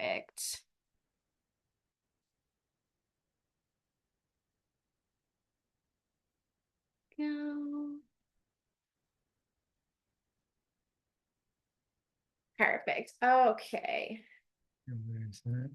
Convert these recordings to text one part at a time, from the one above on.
Perfect. Go. Perfect. Okay. Where is that?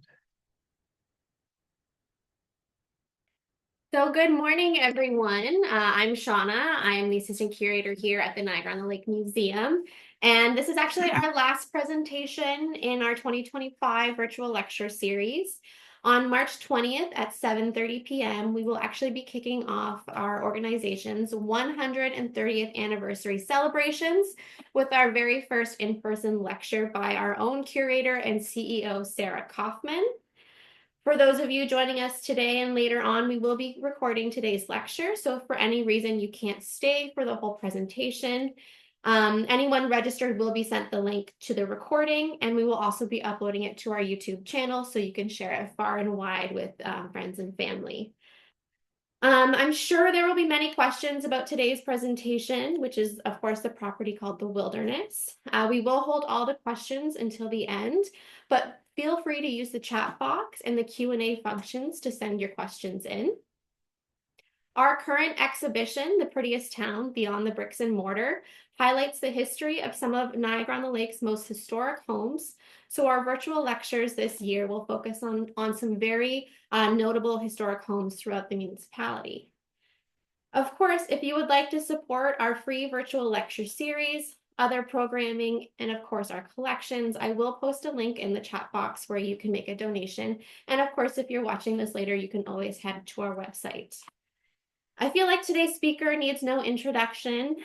So good morning, everyone. I'm Shauna. I'm the assistant curator here at the Niagara-on-the-Lake Museum. And this is actually our last presentation in our 2025 virtual lecture series. On March 20th at 7:30 p.m., we will actually be kicking off our organization's 130th anniversary celebrations with our very first in-person lecture by our own curator and CEO, Sarah Kaufman. For those of you joining us today and later on, we will be recording today's lecture. So if for any reason you can't stay for the whole presentation, anyone registered will be sent the link to the recording, and we will also be uploading it to our YouTube channel so you can share it far and wide with friends and family. I'm sure there will be many questions about today's presentation, which is, of course, the property called the Wilderness. We will hold all the questions until the end, but feel free to use the chat box and the Q&A functions to send your questions in. Our current exhibition, The Prettiest Town Beyond the Bricks and Mortar, highlights the history of some of Niagara-on-the-Lake's most historic homes. So our virtual lectures this year will focus on some very notable historic homes throughout the municipality. Of course, if you would like to support our free virtual lecture series, other programming, and of course our collections, I will post a link in the chat box where you can make a donation. And of course, if you're watching this later, you can always head to our website. I feel like today's speaker needs no introduction.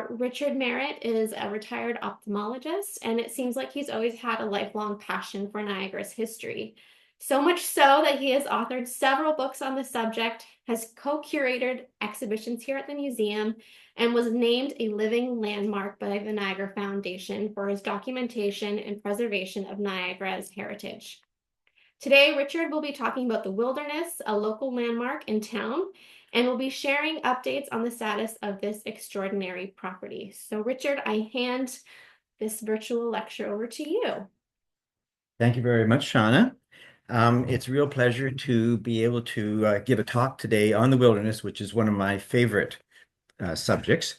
Richard Merritt is a retired ophthalmologist, and it seems like he's always had a lifelong passion for Niagara's history. So much so that he has authored several books on the subject, has co-curated exhibitions here at the museum, and was named a living landmark by the Niagara Foundation for his documentation and preservation of Niagara's heritage. Today, Richard will be talking about the Wilderness, a local landmark in town, and we'll be sharing updates on the status of this extraordinary property. So Richard, I hand this virtual lecture over to you. Thank you very much, Shauna. It's a real pleasure to be able to give a talk today on the wilderness, which is one of my favorite subjects.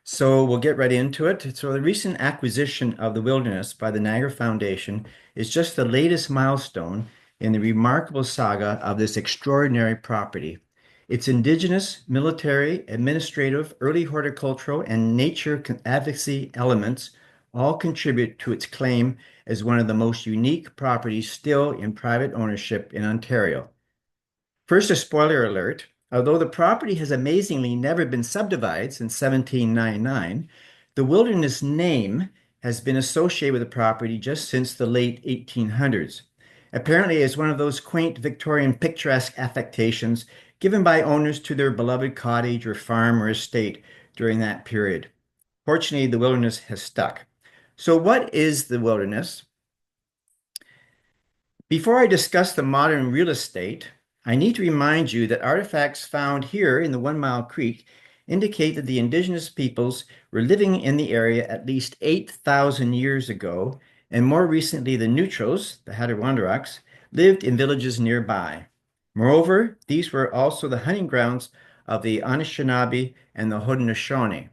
So we'll get right into it. So the recent acquisition of the wilderness by the Niagara Foundation is just the latest milestone in the remarkable saga of this extraordinary property. Its indigenous, military, administrative, early horticultural, and nature advocacy elements all contribute to its claim as one of the most unique properties still in private ownership in Ontario. First, a spoiler alert. Although the property has amazingly never been subdivided since 1799, the wilderness name has been associated with the property just since the late 1800s. Apparently, it's one of those quaint Victorian picturesque affectations given by owners to their beloved cottage or farm or estate during that period. Fortunately, the wilderness has stuck. So, what is the wilderness? Before I discuss the modern real estate, I need to remind you that artifacts found here in the 1 Mile Creek indicate that the indigenous peoples were living in the area at least 8,000 years ago, and more recently, the Neutros, the Hattawandoraks, lived in villages nearby. Moreover, these were also the hunting grounds of the Anishinaabe and the Haudenosaunee.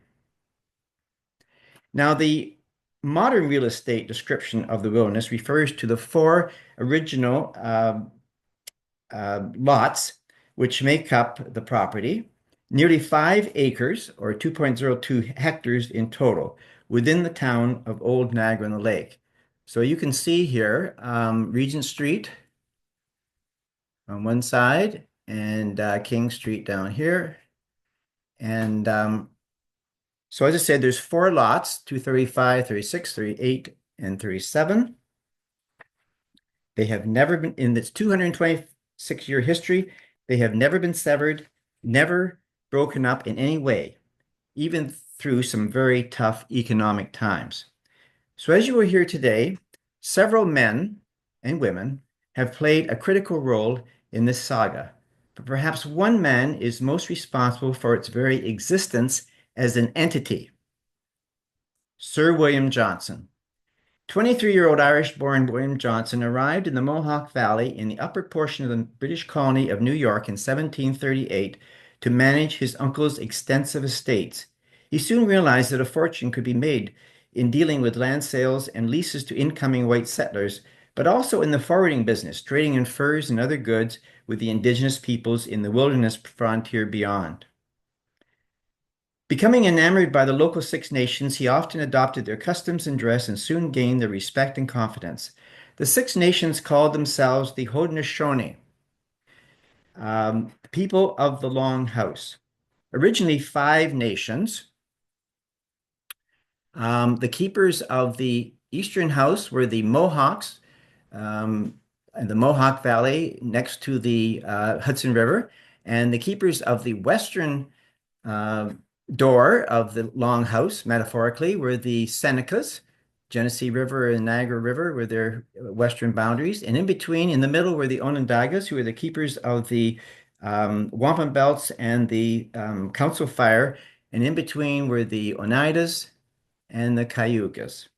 Now, the modern real estate description of the wilderness refers to the four original lots which make up the property, nearly 5 acres or 2.02 hectares in total within the town of Old Niagara-on-the-Lake. So you can see here Regent Street on one side and King Street down here. And so as I said, there's 4 lots, 235, 36, 38, and 37. They have never been, in its 226-year history, they have never been severed, never broken up in any way, even through some very tough economic times. So as you will hear today, several men and women have played a critical role in this saga, but perhaps one man is most responsible for its very existence as an entity, Sir William Johnson. 23-year-old Irish-born William Johnson arrived in the Mohawk Valley in the upper portion of the British colony of New York in 1738 to manage his uncle's extensive estates. He soon realized that a fortune could be made in dealing with land sales and leases to incoming white settlers, but also in the forwarding business, trading in furs and other goods with the indigenous peoples in the wilderness frontier beyond. Becoming enamored by the local Six Nations, he often adopted their customs and dress and soon gained their respect and confidence. The Six Nations called themselves the Haudenosaunee, people of the Long House. Originally five nations. The keepers of the Eastern House were the Mohawks, in the Mohawk Valley next to the Hudson River, and the keepers of the Western uh, door of the Long House, metaphorically, were the Senecas. Genesee River and Niagara River were their western boundaries. And in between, in the middle, were the Onondagas, who were the keepers of the wampum belts and the Council Fire. And in between were the Oneidas and the Cayugas.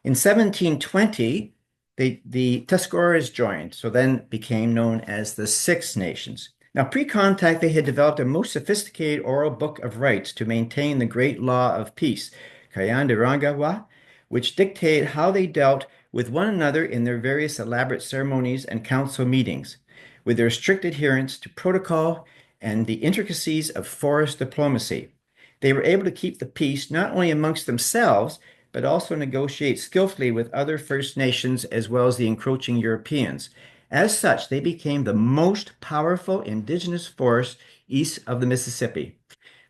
In 1720, the Tuscaroras joined, so then became known as the Six Nations. Now, pre-contact, they had developed a most sophisticated oral book of rights to maintain the great law of peace, Kayan de Rangawa, which dictated how they dealt with one another in their various elaborate ceremonies and council meetings, with their strict adherence to protocol and the intricacies of forest diplomacy. They were able to keep the peace not only amongst themselves, but also negotiate skillfully with other First Nations as well as the encroaching Europeans. As such, they became the most powerful indigenous force east of the Mississippi.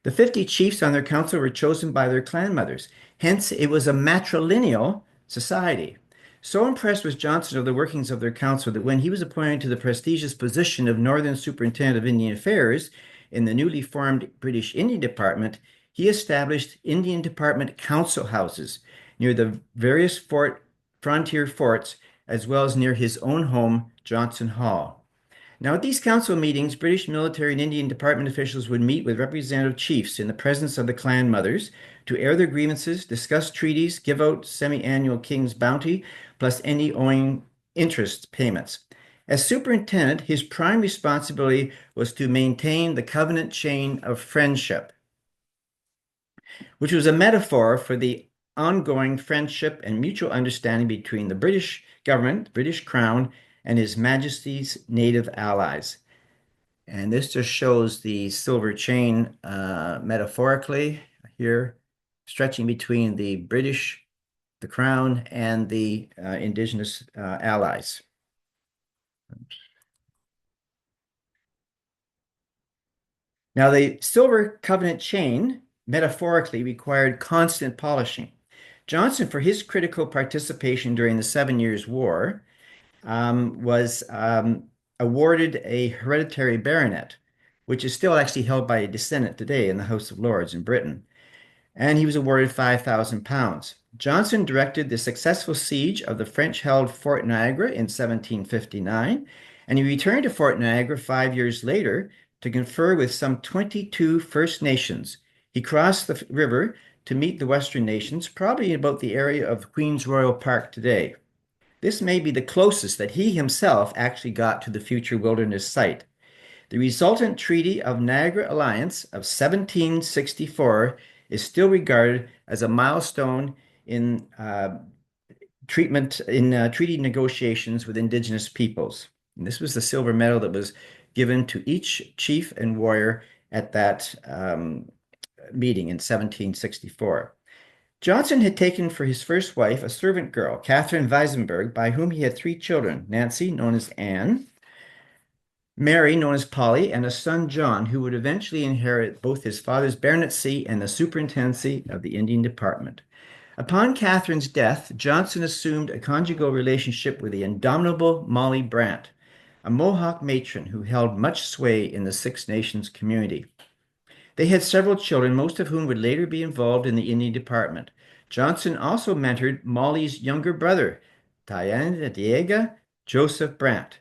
The 50 chiefs on their council were chosen by their clan mothers. Hence, it was a matrilineal society. So impressed was Johnson of the workings of their council that when he was appointed to the prestigious position of Northern Superintendent of Indian Affairs in the newly formed British Indian Department, he established Indian Department council houses near the various frontier forts, as well as near his own home, Johnson Hall. Now, at these council meetings, British military and Indian Department officials would meet with representative chiefs in the presence of the clan mothers to air their grievances, discuss treaties, give out semi-annual king's bounty, plus any owing interest payments. As superintendent, his prime responsibility was to maintain the covenant chain of friendship, which was a metaphor for the ongoing friendship and mutual understanding between the British government, the British Crown, and His Majesty's native allies. And this just shows the silver chain metaphorically here, stretching between the British, the Crown, and the indigenous allies. Now, the silver covenant chain metaphorically required constant polishing. Johnson, for his critical participation during the Seven Years' War, was awarded a hereditary baronet, which is still actually held by a descendant today in the House of Lords in Britain. And he was awarded £5,000. Johnson directed the successful siege of the French-held Fort Niagara in 1759, and he returned to Fort Niagara 5 years later to confer with some 22 First Nations. He crossed the river to meet the Western nations, probably about the area of Queen's Royal Park today. This may be the closest that he himself actually got to the future wilderness site. The resultant Treaty of Niagara Alliance of 1764 is still regarded as a milestone in treaty negotiations with Indigenous peoples. And this was the silver medal that was given to each chief and warrior at that meeting in 1764. Johnson had taken for his first wife a servant girl, Catherine Weisenberg, by whom he had three children, Nancy, known as Anne, Mary, known as Polly, and a son, John, who would eventually inherit both his father's baronetcy and the superintendency of the Indian Department. Upon Catherine's death, Johnson assumed a conjugal relationship with the indomitable Molly Brant, a Mohawk matron who held much sway in the Six Nations community. They had several children, most of whom would later be involved in the Indian Department. Johnson also mentored Molly's younger brother, Diego Joseph Brant,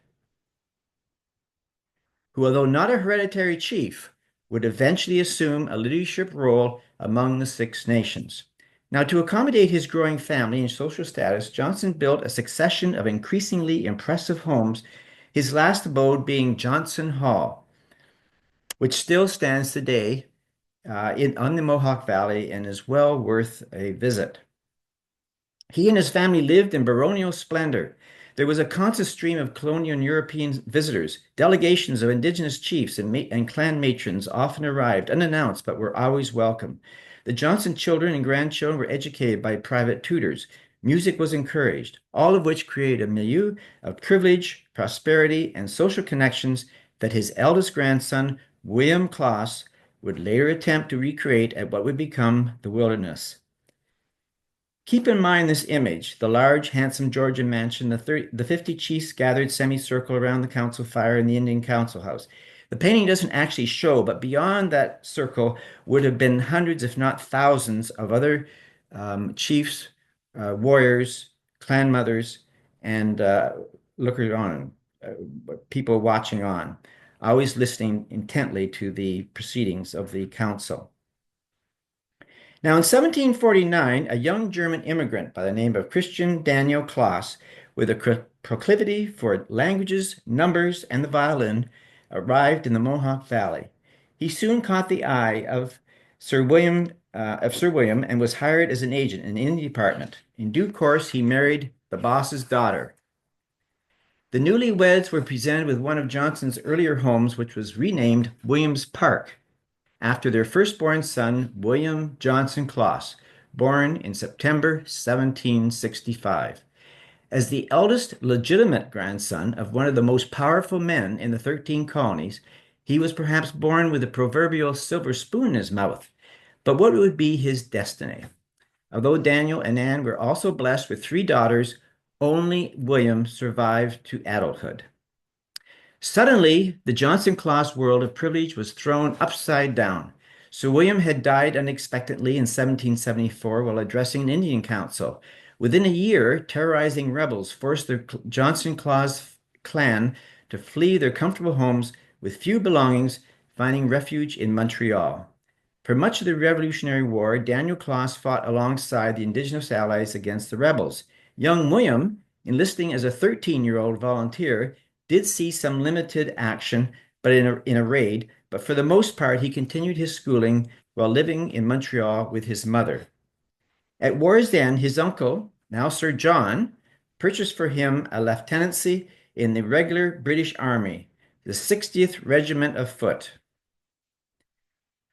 who, although not a hereditary chief, would eventually assume a leadership role among the Six Nations. Now, to accommodate his growing family and social status, Johnson built a succession of increasingly impressive homes, his last abode being Johnson Hall, which still stands today on the Mohawk Valley and is well worth a visit. He and his family lived in baronial splendor. There was a constant stream of colonial and European visitors. Delegations of indigenous chiefs and clan matrons often arrived unannounced but were always welcome. The Johnson children and grandchildren were educated by private tutors. Music was encouraged, all of which created a milieu of privilege, prosperity, and social connections that his eldest grandson, William Klaas, would later attempt to recreate at what would become the wilderness. Keep in mind this image, the large, handsome Georgian mansion, the 50 chiefs gathered semicircle around the council fire in the Indian council house. The painting doesn't actually show, but beyond that circle would have been hundreds, if not thousands, of other chiefs, warriors, clan mothers, and lookers on, people watching on, always listening intently to the proceedings of the council. Now, in 1749, a young German immigrant by the name of Christian Daniel Klaas, with a proclivity for languages, numbers, and the violin, arrived in the Mohawk Valley. He soon caught the eye of Sir William, and was hired as an agent in the Indian department. In due course, he married the boss's daughter. The newlyweds were presented with one of Johnson's earlier homes, which was renamed Williams Park, after their firstborn son, William Johnson Klaas, born in September 1765. As the eldest legitimate grandson of one of the most powerful men in the 13 colonies, he was perhaps born with the proverbial silver spoon in his mouth. But what would be his destiny? Although Daniel and Anne were also blessed with 3 daughters, only William survived to adulthood. Suddenly, the Johnson Klaas world of privilege was thrown upside down. Sir William had died unexpectedly in 1774 while addressing an Indian council. Within a year, terrorizing rebels forced the Johnson Klaas clan to flee their comfortable homes with few belongings, finding refuge in Montreal. For much of the Revolutionary War, Daniel Klaas fought alongside the Indigenous allies against the rebels. Young William, enlisting as a 13-year-old volunteer, did see some limited action, but in a raid, but for the most part, he continued his schooling while living in Montreal with his mother. At war's end, his uncle, now Sir John, purchased for him a lieutenancy in the regular British Army, the 60th Regiment of Foot.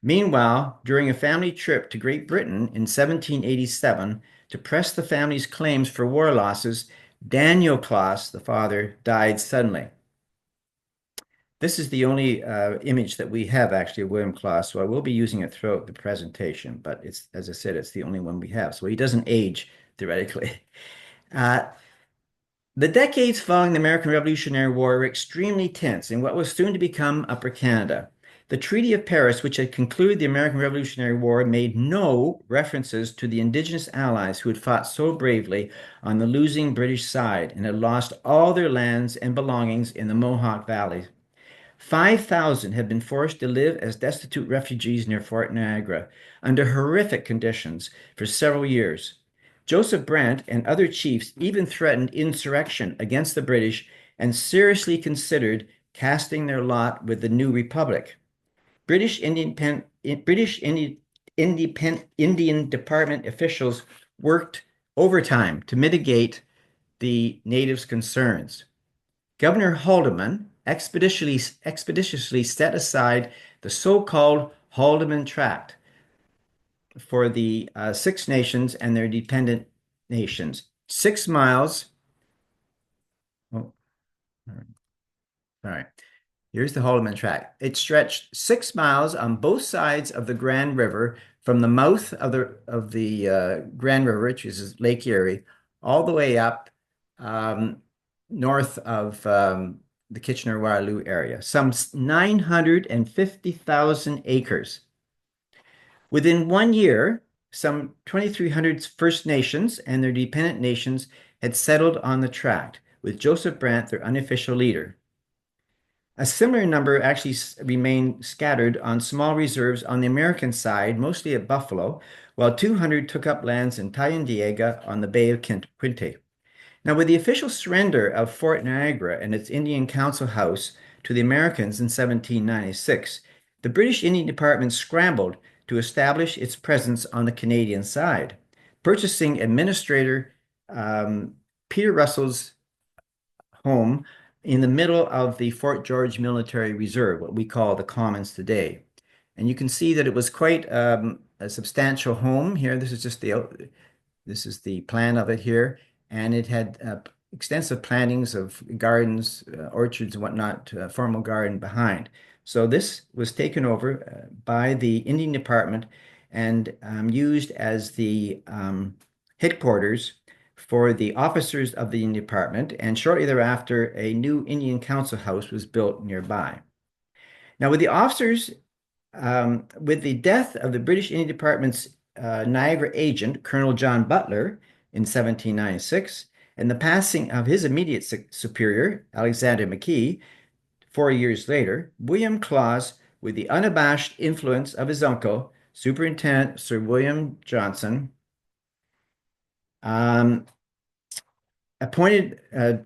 Meanwhile, during a family trip to Great Britain in 1787 to press the family's claims for war losses, Daniel Klaas, the father, died suddenly. This is the only image that we have actually of William Klaas, so I will be using it throughout the presentation, but it's, as I said, it's the only one we have, so he doesn't age theoretically. The decades following the American Revolutionary War were extremely tense in what was soon to become Upper Canada. The Treaty of Paris, which had concluded the American Revolutionary War, made no references to the Indigenous allies who had fought so bravely on the losing British side and had lost all their lands and belongings in the Mohawk Valley. 5,000 had been forced to live as destitute refugees near Fort Niagara under horrific conditions for several years. Joseph Brant and other chiefs even threatened insurrection against the British and seriously considered casting their lot with the new republic. British Indian Department officials worked overtime to mitigate the natives' concerns. Governor Haldeman expeditiously set aside the so-called Haldeman Tract for the Six Nations and their dependent nations. 6 miles. Oh, all right. Here's the Haldeman Tract. It stretched 6 miles on both sides of the Grand River from the mouth of the Grand River, which is Lake Erie, all the way up north of the Kitchener-Waterloo area, some 950,000 acres. Within 1 year, some 2,300 First Nations and their dependent nations had settled on the tract, with Joseph Brant their unofficial leader. A similar number actually remained scattered on small reserves on the American side, mostly at Buffalo, while 200 took up lands in Talladega on the Bay of Quinte. Now, with the official surrender of Fort Niagara and its Indian Council House to the Americans in 1796, the British Indian Department scrambled to establish its presence on the Canadian side, purchasing Administrator Peter Russell's home in the middle of the Fort George Military Reserve, what we call the Commons today. And you can see that it was quite a substantial home here. This is the plan of it here, and it had extensive plantings of gardens, orchards, and whatnot, formal garden behind. So this was taken over by the Indian Department and used as the headquarters for the officers of the Indian Department. And shortly thereafter, a new Indian Council House was built nearby. Now, with the officers, with the death of the British Indian Department's Niagara agent, Colonel John Butler, in 1796, and the passing of his immediate superior, Alexander McKee, 4 years later, William Claus, with the unabashed influence of his uncle, Superintendent Sir William Johnson, appointed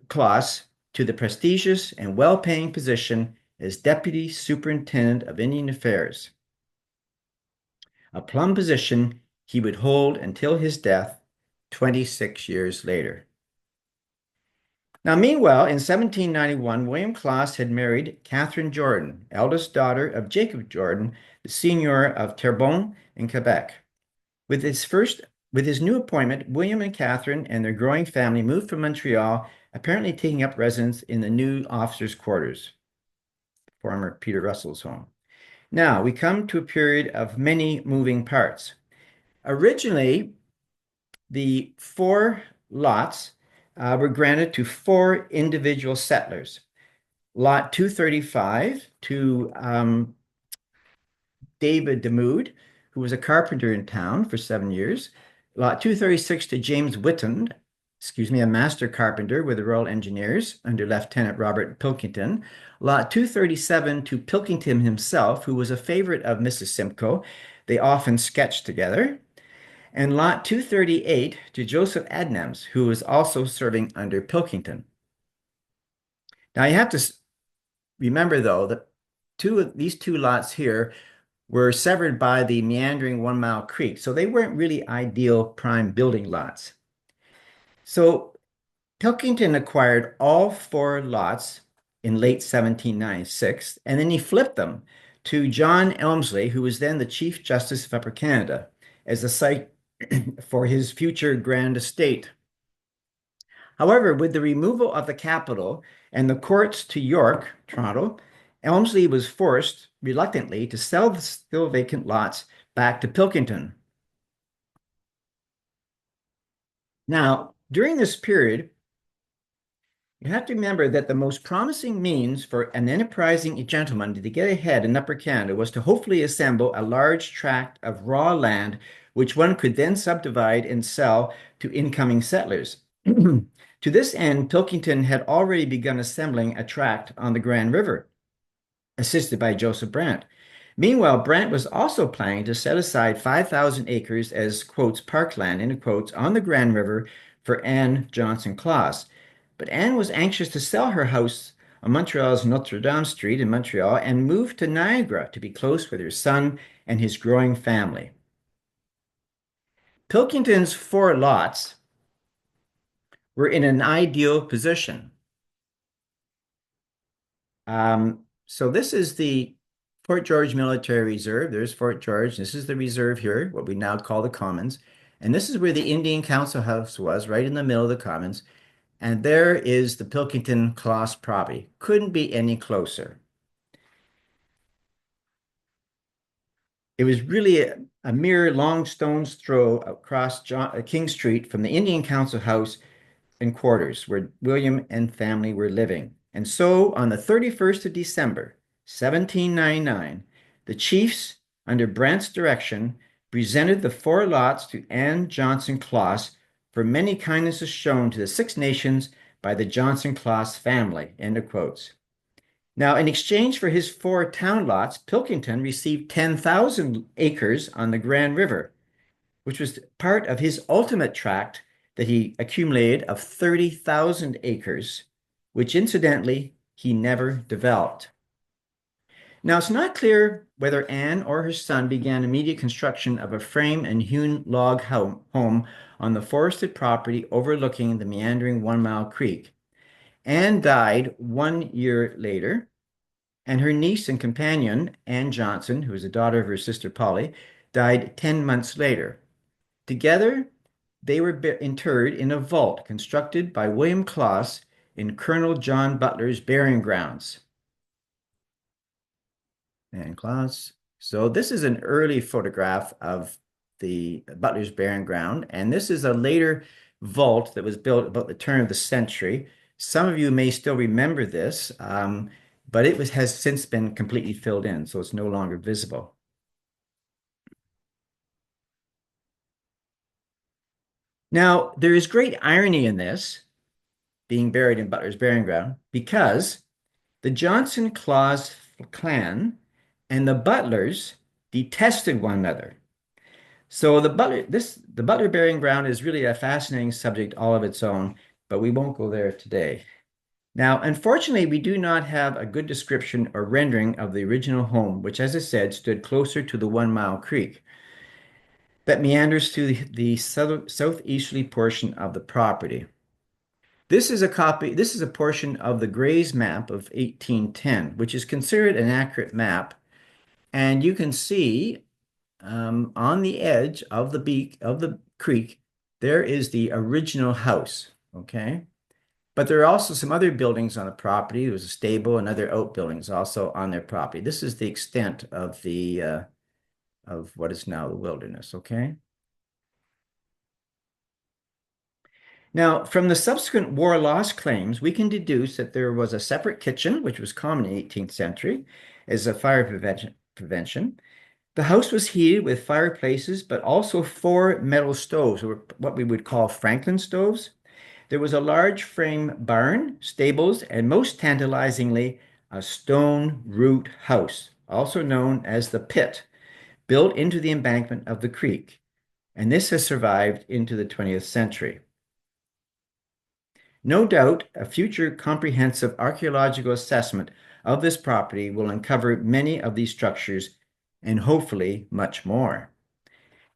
Claus to the prestigious and well-paying position as Deputy Superintendent of Indian Affairs, a plum position he would hold until his death 26 years later. Now, meanwhile, in 1791, William Claus had married Catherine Jordan, eldest daughter of Jacob Jordan, the seigneur of Terrebonne in Quebec. With his new appointment, William and Catherine and their growing family moved from Montreal, apparently taking up residence in the new officers' quarters, former Peter Russell's home. Now, we come to a period of many moving parts. Originally, the 4 lots were granted to 4 individual settlers. Lot 235 to David Demood, who was a carpenter in town for 7 years. Lot 236 to James Whitton, a master carpenter with the Royal Engineers under Lieutenant Robert Pilkington. Lot 237 to Pilkington himself, who was a favorite of Mrs. Simcoe. They often sketched together. And Lot 238 to Joseph Adnams, who was also serving under Pilkington. Now, you have to remember, though, that these two lots here were severed by the meandering 1 Mile Creek, so they weren't really ideal prime building lots. So Pilkington acquired all 4 lots in late 1796, and then he flipped them to John Elmsley, who was then the Chief Justice of Upper Canada, as a site for his future grand estate. However, with the removal of the capital and the courts to York, Toronto, Elmsley was forced, reluctantly, to sell the still vacant lots back to Pilkington. Now, during this period, you have to remember that the most promising means for an enterprising gentleman to get ahead in Upper Canada was to hopefully assemble a large tract of raw land, which one could then subdivide and sell to incoming settlers. To this end, Pilkington had already begun assembling a tract on the Grand River, assisted by Joseph Brant. Meanwhile, Brant was also planning to set aside 5,000 acres as, quotes, parkland, end quotes, on the Grand River for Anne Johnson Claus. But Anne was anxious to sell her house on Montreal's Notre Dame Street in Montreal and move to Niagara to be close with her son and his growing family. Pilkington's 4 lots were in an ideal position. So this is the Fort George Military Reserve. There's Fort George. This is the reserve here, what we now call the Commons. And this is where the Indian Council House was, right in the middle of the Commons. And there is the Pilkington Claus property. Couldn't be any closer. It was really a mere long stone's throw across King Street from the Indian Council House and quarters where William and family were living. And so on the 31st of December, 1799, the chiefs, under Brant's direction, presented the 4 lots to Anne Johnson Claus for many kindnesses shown to the 6 nations by the Johnson Claus family, end of quotes. Now, in exchange for his 4 town lots, Pilkington received 10,000 acres on the Grand River, which was part of his ultimate tract that he accumulated of 30,000 acres, which incidentally he never developed. Now, it's not clear whether Anne or her son began immediate construction of a frame and hewn log home on the forested property overlooking the meandering 1 Mile Creek. Anne died 1 year later, and her niece and companion, Anne Johnson, who was the daughter of her sister Polly, died 10 months later. Together, they were interred in a vault constructed by William Claus in Colonel John Butler's burying grounds. And Claus. So this is an early photograph of the Butler's burying ground, and this is a later vault that was built about the turn of the century. Some of you may still remember this, but has since been completely filled in, so it's no longer visible. Now, there is great irony in this, being buried in Butler's burying ground, because the Johnson Claus clan and the Butlers detested one another. So the Butler burying ground is really a fascinating subject all of its own, but we won't go there today. Now, unfortunately, we do not have a good description or rendering of the original home, which, as I said, stood closer to the 1 Mile Creek that meanders through the southeasterly portion of the property. This is a portion of the Gray's map of 1810, which is considered an accurate map. And you can see on the edge of the beak of the creek, there is the original house. Okay. But there are also some other buildings on the property. There was a stable and other outbuildings also on their property. This is the extent of the of what is now the wilderness. Okay. Now, from the subsequent war loss claims, we can deduce that there was a separate kitchen, which was common in the 18th century as a fire prevention. The house was heated with fireplaces, but also 4 metal stoves, or what we would call Franklin stoves. There was a large frame barn, stables, and most tantalizingly, a stone root house, also known as the pit, built into the embankment of the creek. And this has survived into the 20th century. No doubt, a future comprehensive archaeological assessment of this property will uncover many of these structures and hopefully much more.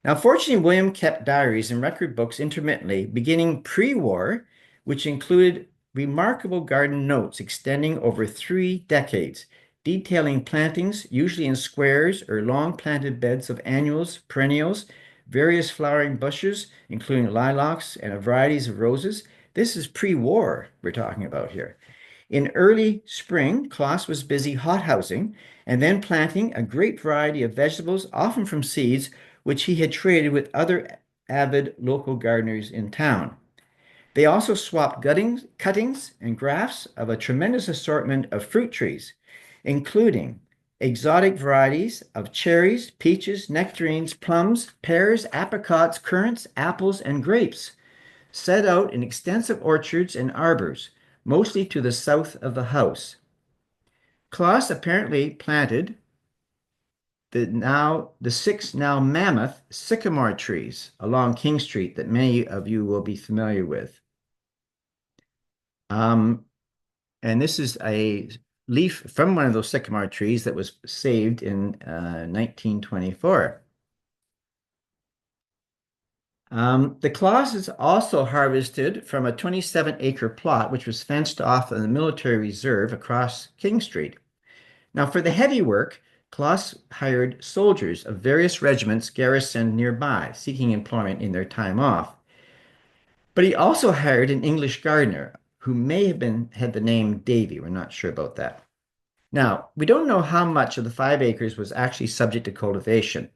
Now, fortunately, William kept diaries and record books intermittently, beginning pre-war, which included remarkable garden notes extending over 3 decades, detailing plantings, usually in squares or long planted beds of annuals, perennials, various flowering bushes, including lilacs and varieties of roses. This is pre-war we're talking about here. In early spring, Claus was busy hothousing and then planting a great variety of vegetables, often from seeds, which he had traded with other avid local gardeners in town. They also swapped cuttings and grafts of a tremendous assortment of fruit trees, including exotic varieties of cherries, peaches, nectarines, plums, pears, apricots, currants, apples, and grapes, set out in extensive orchards and arbors, mostly to the south of the house. Claus apparently planted the 6 now mammoth sycamore trees along King Street that many of you will be familiar with. And this is a leaf from one of those sycamore trees that was saved in 1924. The Clauses also harvested from a 27-acre plot, which was fenced off in the military reserve across King Street. Now, for the heavy work, Claus hired soldiers of various regiments garrisoned nearby, seeking employment in their time off. But he also hired an English gardener who may have had the name Davy. We're not sure about that. Now, we don't know how much of the 5 acres was actually subject to cultivation,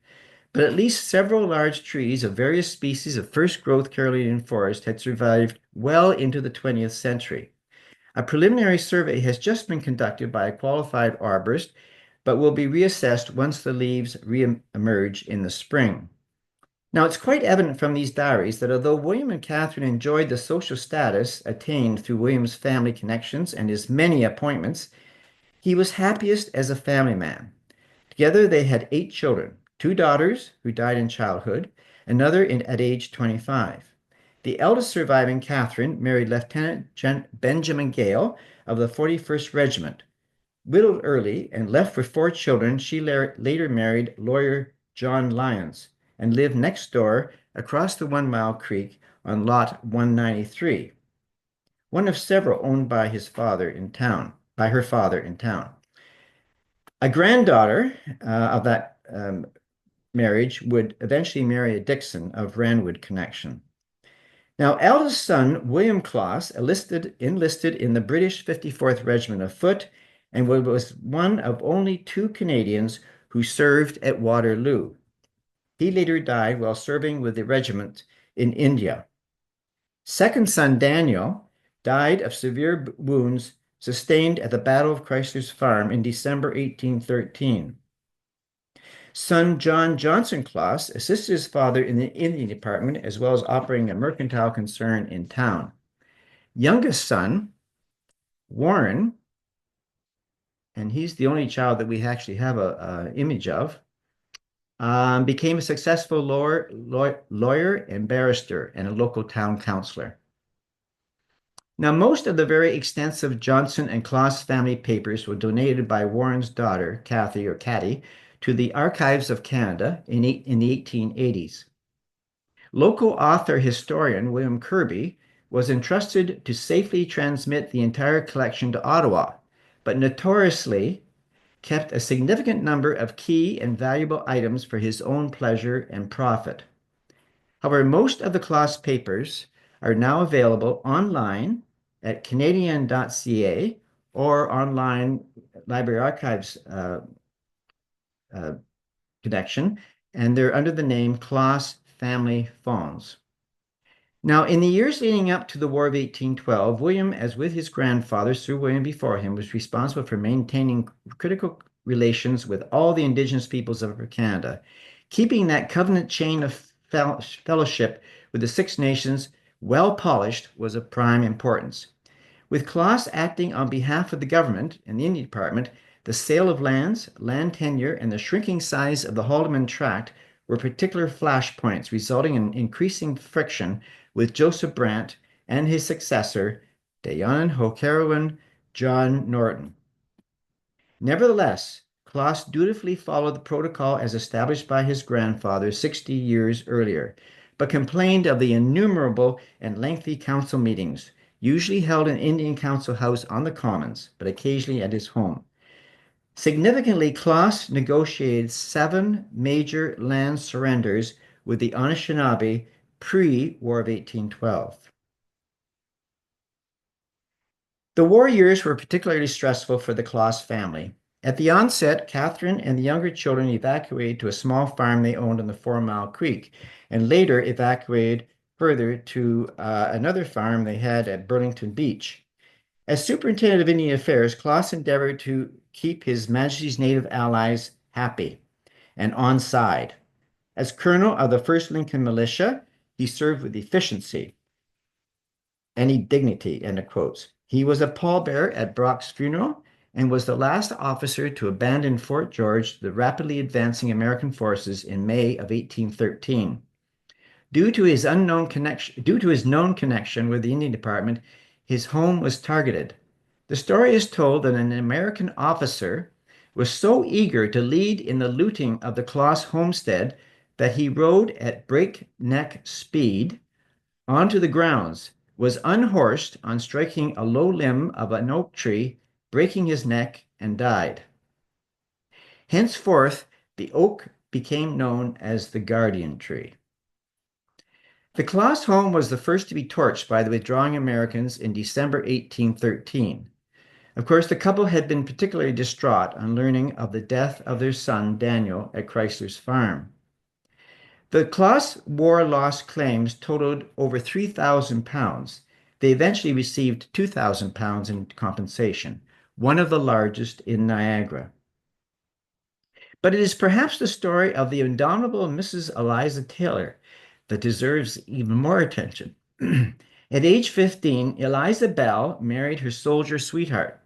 but at least several large trees of various species of first growth Carolinian forest had survived well into the 20th century. A preliminary survey has just been conducted by a qualified arborist, but will be reassessed once the leaves re-emerge in the spring. Now, it's quite evident from these diaries that although William and Catherine enjoyed the social status attained through William's family connections and his many appointments, He was happiest as a family man. Together they had 8 children, 2 daughters who died in childhood, another at age 25. The eldest surviving, Catherine, married Benjamin Gale of the 41st Regiment. Widowed early and left with 4 children, she later married lawyer John Lyons and lived next door across the 1 Mile Creek on Lot 193, one of several owned by her father in town. A granddaughter of that marriage would eventually marry a Dixon of Ranwood connection. Now, eldest son William Claus enlisted in the British 54th Regiment of Foot and was one of only 2 Canadians who served at Waterloo. He later died while serving with the regiment in India. Second son Daniel died of severe wounds sustained at the Battle of Chrysler's Farm in December 1813. Son John Johnson Claus assisted his father in the Indian Department as well as operating a mercantile concern in town. Youngest son, Warren, and he's the only child that we actually have a image of, became a successful lawyer and barrister and a local town councillor. Now, most of the very extensive Johnson and Claus family papers were donated by Warren's daughter, Kathy or Catty, to the Archives of Canada in the 1880s. Local author historian William Kirby was entrusted to safely transmit the entire collection to Ottawa, but notoriously kept a significant number of key and valuable items for his own pleasure and profit. However, most of the Claus papers are now available online at Canadian.ca or online Library Archives uh, connection, and they're under the name Claus Family Fonds. Now, in the years leading up to the War of 1812, William, as with his grandfather, Sir William before him, was responsible for maintaining critical relations with all the Indigenous peoples of Canada. Keeping that covenant chain of fellowship with the Six Nations well polished was of prime importance. With Claus acting on behalf of the government and the Indian Department, the sale of lands, land tenure, and the shrinking size of the Haldimand Tract were particular flashpoints, resulting in increasing friction with Joseph Brant and his successor, Dayan Hokerwin John Norton. Nevertheless, Claus dutifully followed the protocol as established by his grandfather 60 years earlier, but complained of the innumerable and lengthy council meetings, usually held in Indian Council House on the Commons, but occasionally at his home. Significantly, Claus negotiated 7 major land surrenders with the Anishinaabe pre-War of 1812. The war years were particularly stressful for the Claus family. At the onset, Catherine and the younger children evacuated to a small farm they owned on the 4 Mile Creek, and later evacuated further to another farm they had at Burlington Beach. As Superintendent of Indian Affairs, Claus endeavored to keep His Majesty's native allies happy and on side. As Colonel of the 1st Lincoln Militia, he served with efficiency and dignity, end of quotes. He was a pallbearer at Brock's funeral and was the last officer to abandon Fort George to the rapidly advancing American forces in May of 1813. Due to his known connection with the Indian Department, his home was targeted. The story is told that an American officer was so eager to lead in the looting of the Claus homestead that he rode at breakneck speed onto the grounds, was unhorsed on striking a low limb of an oak tree, breaking his neck, and died. Henceforth, the oak became known as the guardian tree. The Claus home was the first to be torched by the withdrawing Americans in December 1813. Of course, the couple had been particularly distraught on learning of the death of their son Daniel at Chrysler's Farm. The Claus war loss claims totaled over £3,000. They eventually received £2,000 in compensation, one of the largest in Niagara. But it is perhaps the story of the indomitable Mrs. Eliza Taylor that deserves even more attention. At age 15, Eliza Bell married her soldier sweetheart.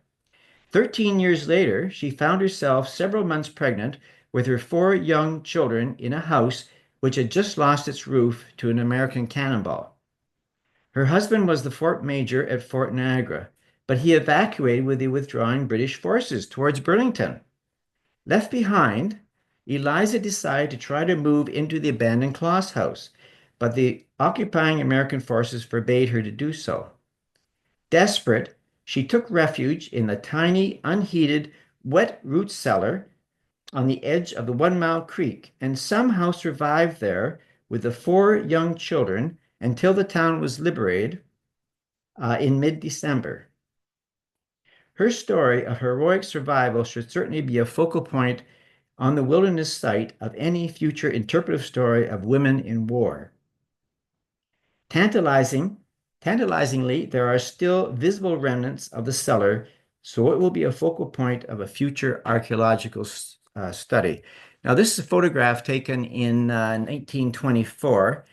13 years later, she found herself several months pregnant with her four young children in a house which had just lost its roof to an American cannonball. Her husband was the fort major at Fort Niagara, but he evacuated with the withdrawing British forces towards Burlington. Left behind, Eliza decided to try to move into the abandoned Kloss house, but the occupying American forces forbade her to do so. Desperate, she took refuge in the tiny, unheated, wet root cellar on the edge of the 1 Mile Creek and somehow survived there with the four young children until the town was liberated in mid-December. Her story of heroic survival should certainly be a focal point on the wilderness site of any future interpretive story of women in war. Tantalizing, Tantalizingly, there are still visible remnants of the cellar, so it will be a focal point of a future archaeological study. Now, this is a photograph taken in 1924,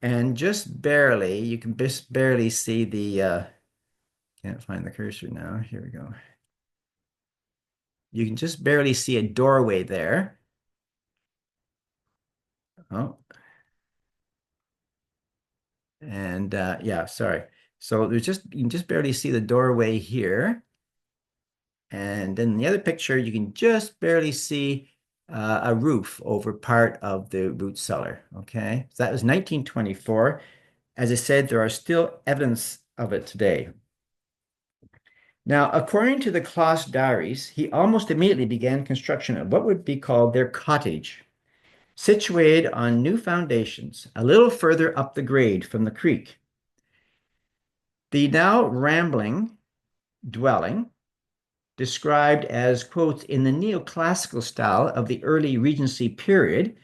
and just barely, you can just barely see can't find the cursor now. Here we go. You can just barely see a doorway there. Oh, and yeah, sorry. So you can just barely see the doorway here. And then in the other picture, you can just barely see a roof over part of the root cellar. Okay, so that was 1924. As I said, there are still evidence of it today. Now, according to the Kloss diaries, he almost immediately began construction of what would be called their cottage, situated on new foundations, a little further up the grade from the creek. The now rambling dwelling, described as, quote, in the neoclassical style of the early Regency period,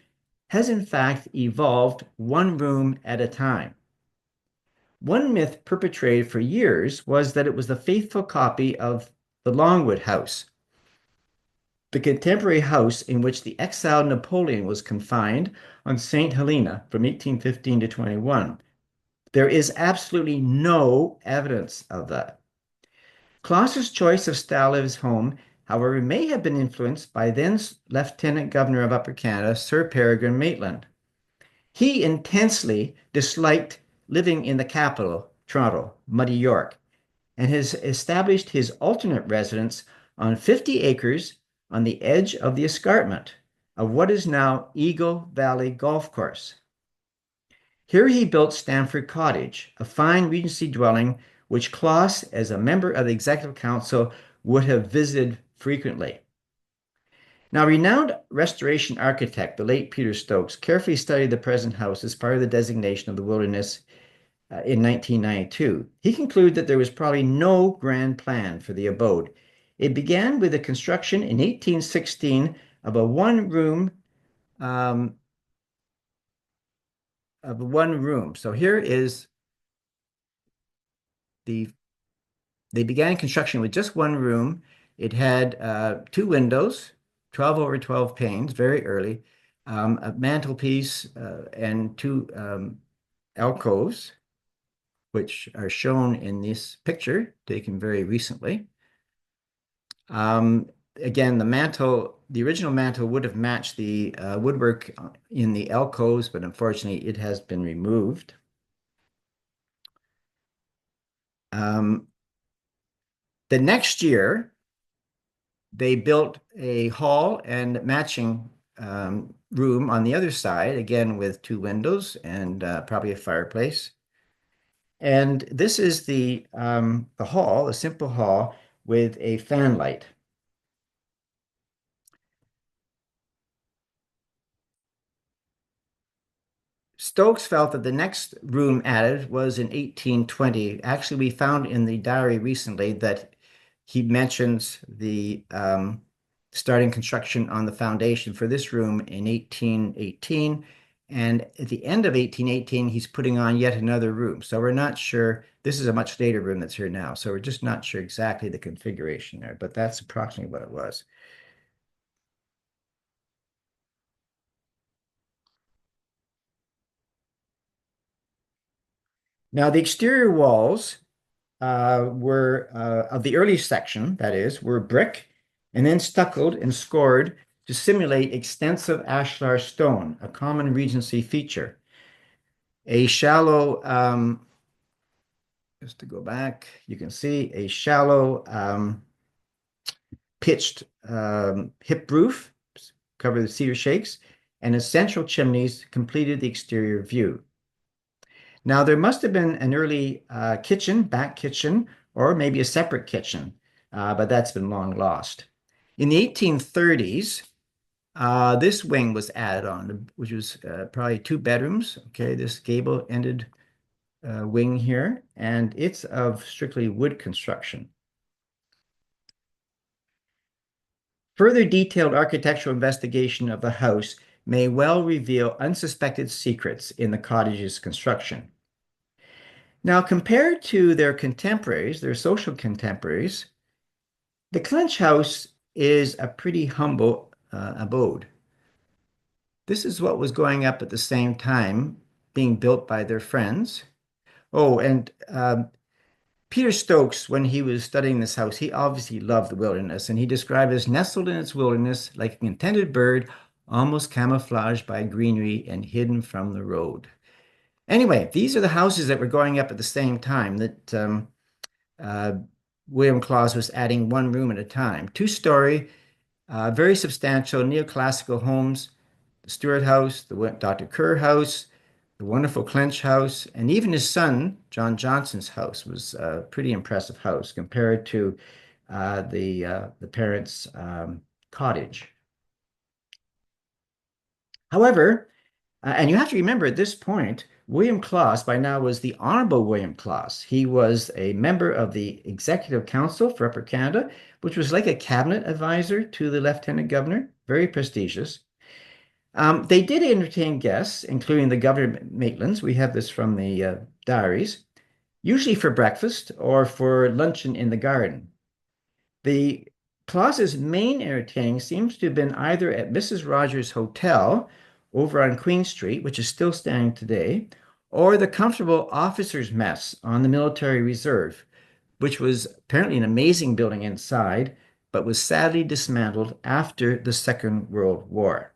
has in fact evolved one room at a time. One myth perpetrated for years was that it was the faithful copy of the Longwood House, the contemporary house in which the exiled Napoleon was confined on St. Helena from 1815 to 21. There is absolutely no evidence of that. Kloss's choice of style of his home, however, may have been influenced by then Lieutenant Governor of Upper Canada, Sir Peregrine Maitland. He intensely disliked living in the capital, Toronto, muddy York, and has established his alternate residence on 50 acres on the edge of the escarpment of what is now Eagle Valley Golf Course. Here he built Stamford Cottage, a fine Regency dwelling which Kloss, as a member of the Executive Council, would have visited frequently. Now, renowned restoration architect, the late Peter Stokes, carefully studied the present house as part of the designation of the wilderness in 1992. He concluded that there was probably no grand plan for the abode. It began with the construction in 1816 of a one-room So here is the they began construction with just one room. It had two windows, 12 over 12 panes, very early, a mantelpiece, and two alcoves, which are shown in this picture taken very recently. Again, the original mantle would have matched the woodwork in the alcoves, but unfortunately it has been removed. The next year, they built a hall and matching room on the other side, again with two windows and probably a fireplace. And this is the hall, a simple hall with a fan light. Stokes felt that the next room added was in 1820. Actually, we found in the diary recently that he mentions the starting construction on the foundation for this room in 1818. And at the end of 1818, he's putting on yet another room. So we're not sure. This is a much later room that's here now. So we're just not sure exactly the configuration there, but that's approximately what it was. Now, the exterior walls were of the early section, that is, were brick and then stuccoed and scored to simulate extensive ashlar stone, a common Regency feature. A shallow, just to go back, you can see a shallow pitched hip roof covered with cedar shakes, and its central chimneys completed the exterior view. Now, there must have been an early kitchen, back kitchen, or maybe a separate kitchen, but that's been long lost. In the 1830s, this wing was added on, which was probably 2 bedrooms. Okay, this gable-ended wing here, and it's of strictly wood construction. Further detailed architectural investigation of the house may well reveal unsuspected secrets in the cottage's construction. Now, compared to their contemporaries, their social contemporaries, the Clench House is a pretty humble abode. This is what was going up at the same time, being built by their friends. Oh, and Peter Stokes, when he was studying this house, he obviously loved the wilderness, and he described it as nestled in its wilderness like a contented bird, almost camouflaged by greenery and hidden from the road. Anyway, these are the houses that were going up at the same time that uh, William Claus was adding one room at a time. Two-story, very substantial neoclassical homes, the Stewart House, the Dr. Kerr House, the wonderful Clench House, and even his son, John Johnson's house, was a pretty impressive house compared to the parents' cottage. However, and you have to remember at this point, William Claus by now was the Honorable William Claus. He was a member of the Executive Council for Upper Canada, which was like a cabinet advisor to the Lieutenant Governor, very prestigious. They did entertain guests, including the Governor Maitlands. We have this from the diaries, usually for breakfast or for luncheon in the garden. The Claus's main entertaining seems to have been either at Mrs. Rogers' Hotel over on Queen Street, which is still standing today, or the comfortable officers' mess on the Military Reserve, which was apparently an amazing building inside, but was sadly dismantled after the Second World War.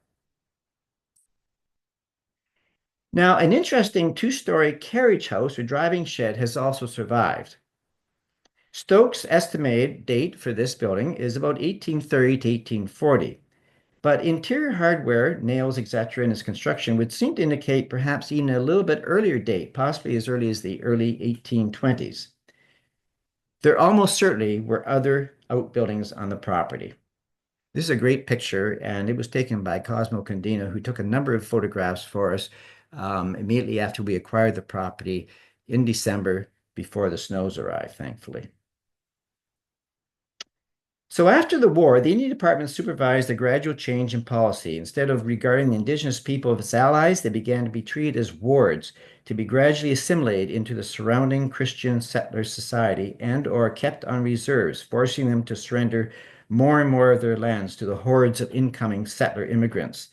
Now, an interesting two-story carriage house or driving shed has also survived. Stokes' estimated date for this building is about 1830 to 1840, but interior hardware, nails, etc., in its construction would seem to indicate perhaps even a little bit earlier date, possibly as early as the early 1820s. There almost certainly were other outbuildings on the property. This is a great picture, and it was taken by Cosmo Condino, who took a number of photographs for us immediately after we acquired the property in December before the snows arrived, thankfully. So after the war, the Indian Department supervised a gradual change in policy. Instead of regarding the indigenous people as allies, they began to be treated as wards, to be gradually assimilated into the surrounding Christian settler society and or kept on reserves, forcing them to surrender more and more of their lands to the hordes of incoming settler immigrants.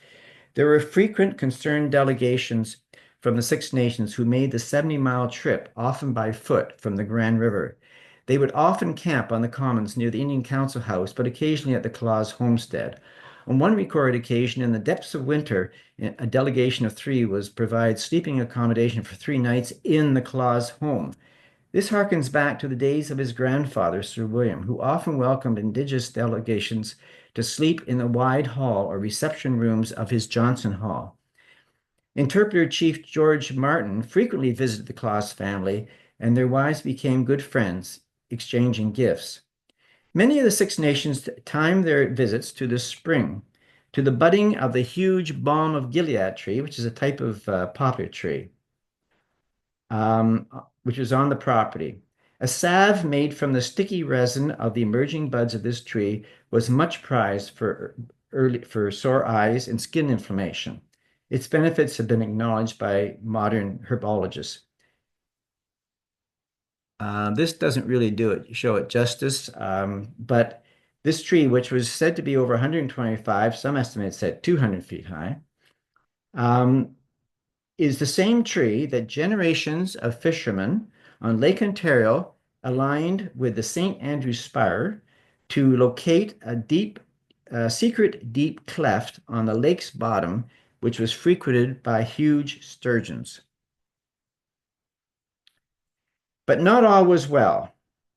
There were frequent concerned delegations from the Six Nations who made the 70-mile trip, often by foot, from the Grand River. They would often camp on the commons near the Indian Council House, but occasionally at the Claus homestead. On one recorded occasion, in the depths of winter, a delegation of 3 was provide sleeping accommodation for 3 nights in the Claus home. This harkens back to the days of his grandfather, Sir William, who often welcomed Indigenous delegations to sleep in the wide hall or reception rooms of his Johnson Hall. Interpreter Chief George Martin frequently visited the Claus family, and their wives became good friends, exchanging gifts. Many of the Six Nations timed their visits to the spring, to the budding of the huge balm of Gilead tree, which is a type of poplar tree, which was on the property. A salve made from the sticky resin of the emerging buds of this tree was much prized for sore eyes and skin inflammation. Its benefits have been acknowledged by modern herbologists. This doesn't really show it justice, but this tree, which was said to be over 125, some estimates said 200 feet high, is the same tree that generations of fishermen on Lake Ontario aligned with the St. Andrew's spire to locate secret deep cleft on the lake's bottom, which was frequented by huge sturgeons. But not all was well.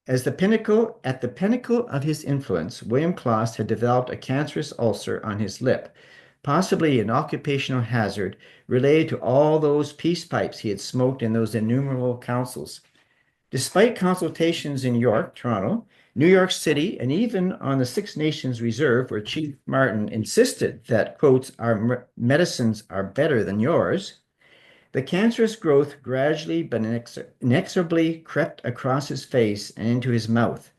At the pinnacle of his influence, William Klaas had developed a cancerous ulcer on his lip, possibly an occupational hazard related to all those peace pipes he had smoked in those innumerable councils. Despite consultations in York, Toronto, New York City, and even on the Six Nations Reserve, where Chief Martin insisted that, quotes, our medicines are better than yours, the cancerous growth gradually but inexorably crept across his face and into his mouth.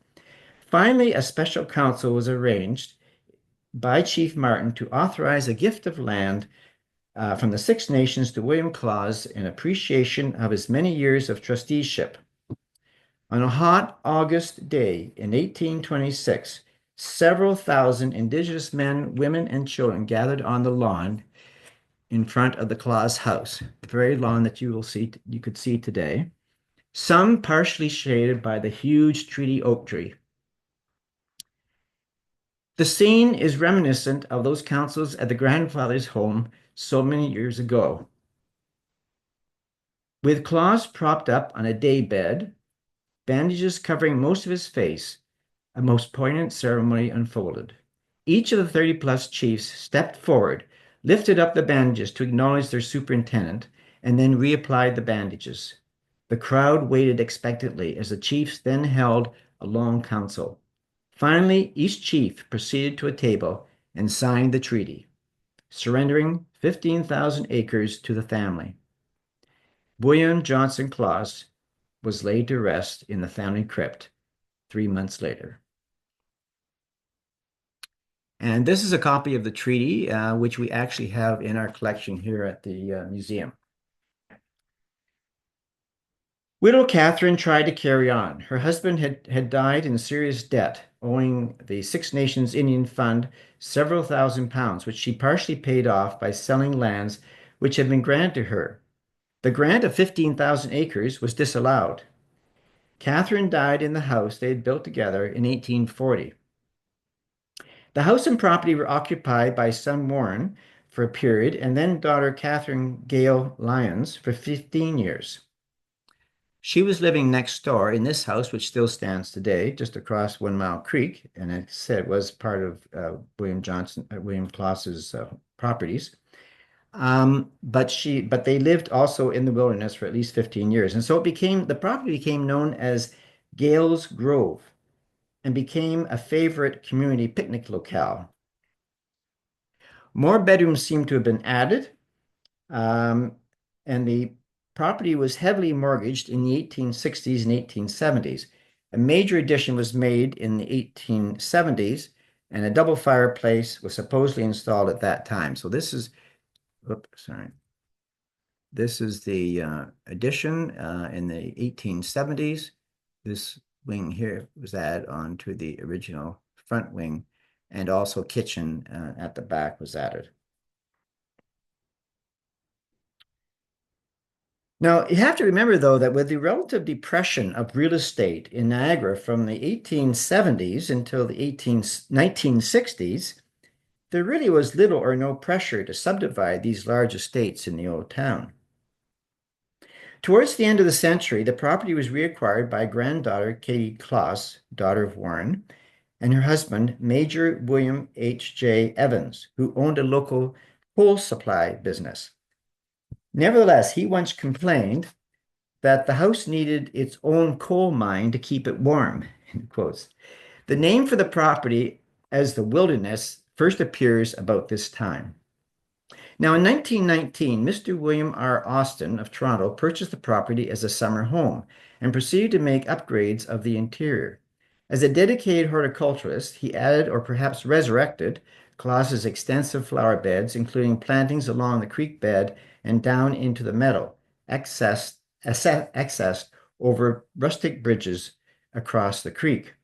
Finally, a special council was arranged by Chief Martin to authorize a gift of land from the Six Nations to William Klaas in appreciation of his many years of trusteeship. On a hot August day in 1826, several thousand Indigenous men, women, and children gathered on the lawn in front of the Klaas house, the very lawn that you could see today, some partially shaded by the huge treaty oak tree. The scene is reminiscent of those councils at the grandfather's home so many years ago. With Klaas propped up on a day bed, bandages covering most of his face, a most poignant ceremony unfolded. Each of the 30-plus chiefs stepped forward, lifted up the bandages to acknowledge their superintendent, and then reapplied the bandages. The crowd waited expectantly as the chiefs then held a long council. Finally, each chief proceeded to a table and signed the treaty, surrendering 15,000 acres to the family. William Johnson Klaas was laid to rest in the family crypt 3 months later. And this is a copy of the treaty, which we actually have in our collection here at the museum. Widow Catherine tried to carry on. Her husband had died in serious debt, owing the Six Nations Indian Fund several £1,000s, which she partially paid off by selling lands which had been granted to her. The grant of 15,000 acres was disallowed. Catherine died in the house they had built together in 1840. The house and property were occupied by son Warren for a period, and then daughter Catherine Gale Lyons for 15 years. She was living next door in this house, which still stands today, just across 1 Mile Creek, and it said was part of William Klaas's properties. But they lived also in the wilderness for at least 15 years, and so the property became known as Gale's Grove, and became a favorite community picnic locale. More bedrooms seem to have been added, and the property was heavily mortgaged in the 1860s and 1870s. A major addition was made in the 1870s, and a double fireplace was supposedly installed at that time. So this is, This is the addition in the 1870s. This wing here was added on to the original front wing, and also kitchen at the back was added. Now, you have to remember, though, that with the relative depression of real estate in Niagara from the 1870s until the 1960s, there really was little or no pressure to subdivide these large estates in the old town. Towards the end of the century, the property was reacquired by granddaughter Katie Klaas, daughter of Warren, and her husband, Major William H.J. Evans, who owned a local coal supply business. Nevertheless, he once complained that the house needed its own coal mine to keep it warm, in quotes. The name for the property as the Wilderness first appears about this time. Now, in 1919, Mr. William R. Austin of Toronto purchased the property as a summer home and proceeded to make upgrades of the interior. As a dedicated horticulturist, he added or perhaps resurrected Klaas's extensive flower beds, including plantings along the creek bed and down into the meadow, accessed over rustic bridges across the creek.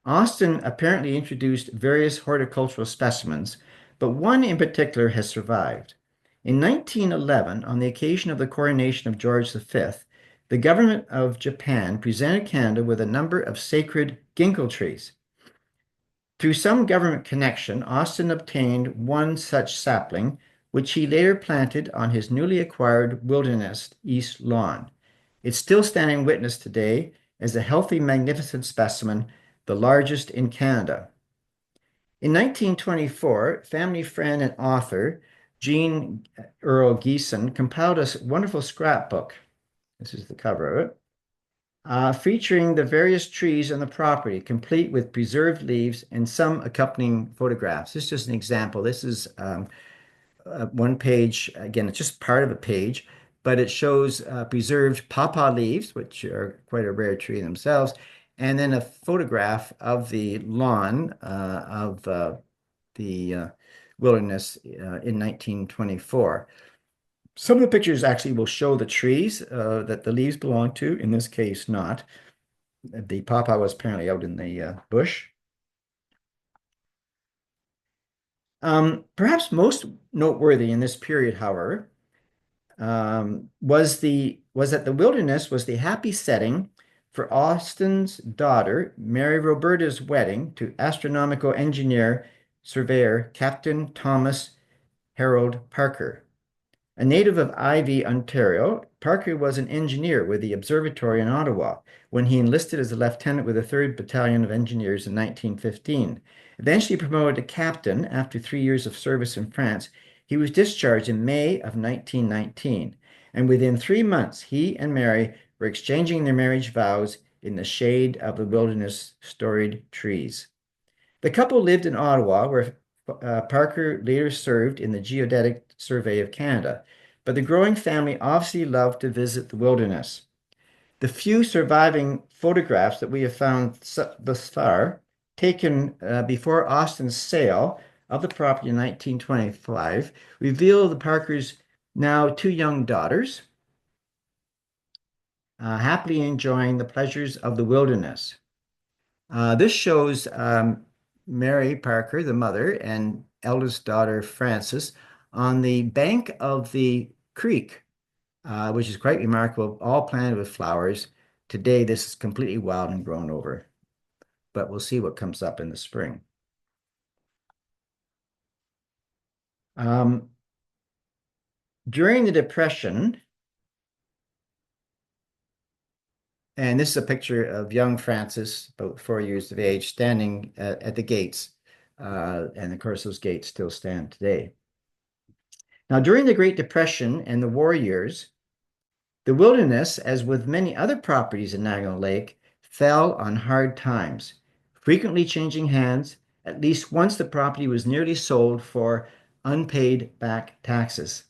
Austin apparently introduced various horticultural specimens, but one in particular has survived. In 1911, on the occasion of the coronation of George V, the government of Japan presented Canada with a number of sacred ginkgo trees. Through some government connection, Austin obtained one such sapling, which he later planted on his newly acquired wilderness east lawn. It's still standing witness today as a healthy, magnificent specimen, the largest in Canada. In 1924, family friend and author Jean Earl Geeson compiled a wonderful scrapbook. This is the cover of it, featuring the various trees on the property, complete with preserved leaves and some accompanying photographs. This is just an example. This is one page. Again, it's just part of a page, but it shows preserved pawpaw leaves, which are quite a rare tree themselves, and then a photograph of the lawn of the wilderness in 1924. Some of the pictures actually will show the trees that the leaves belong to, in this case, not. The pawpaw was apparently out in the bush. Perhaps most noteworthy in this period, however, was that the wilderness was the happy setting for Austin's daughter, Mary Roberta's wedding to astronomical engineer, surveyor, Captain Thomas Harold Parker. A native of Ivy, Ontario, Parker was an engineer with the observatory in Ottawa when he enlisted as a lieutenant with the 3rd Battalion of Engineers in 1915. Eventually promoted to captain after 3 years of service in France, he was discharged in May of 1919, and within 3 months, he and Mary were exchanging their marriage vows in the shade of the wilderness storied trees. The couple lived in Ottawa, where Parker later served in the Geodetic Survey of Canada, but the growing family obviously loved to visit the wilderness. The few surviving photographs that we have found thus far, taken before Austin's sale of the property in 1925, reveal the Parkers' now 2 young daughters happily enjoying the pleasures of the wilderness. This shows Mary Parker, the mother, and eldest daughter Frances on the bank of the creek, which is quite remarkable, all planted with flowers. Today, this is completely wild and grown over, but we'll see what comes up in the spring. During the Depression, and this is a picture of young Frances, about 4 years of age, standing at the gates. And of course, those gates still stand today. Now, during the Great Depression and the war years, the wilderness, as with many other properties in Niagara-on-the-Lake, fell on hard times, frequently changing hands. At least once the property was nearly sold for unpaid back taxes.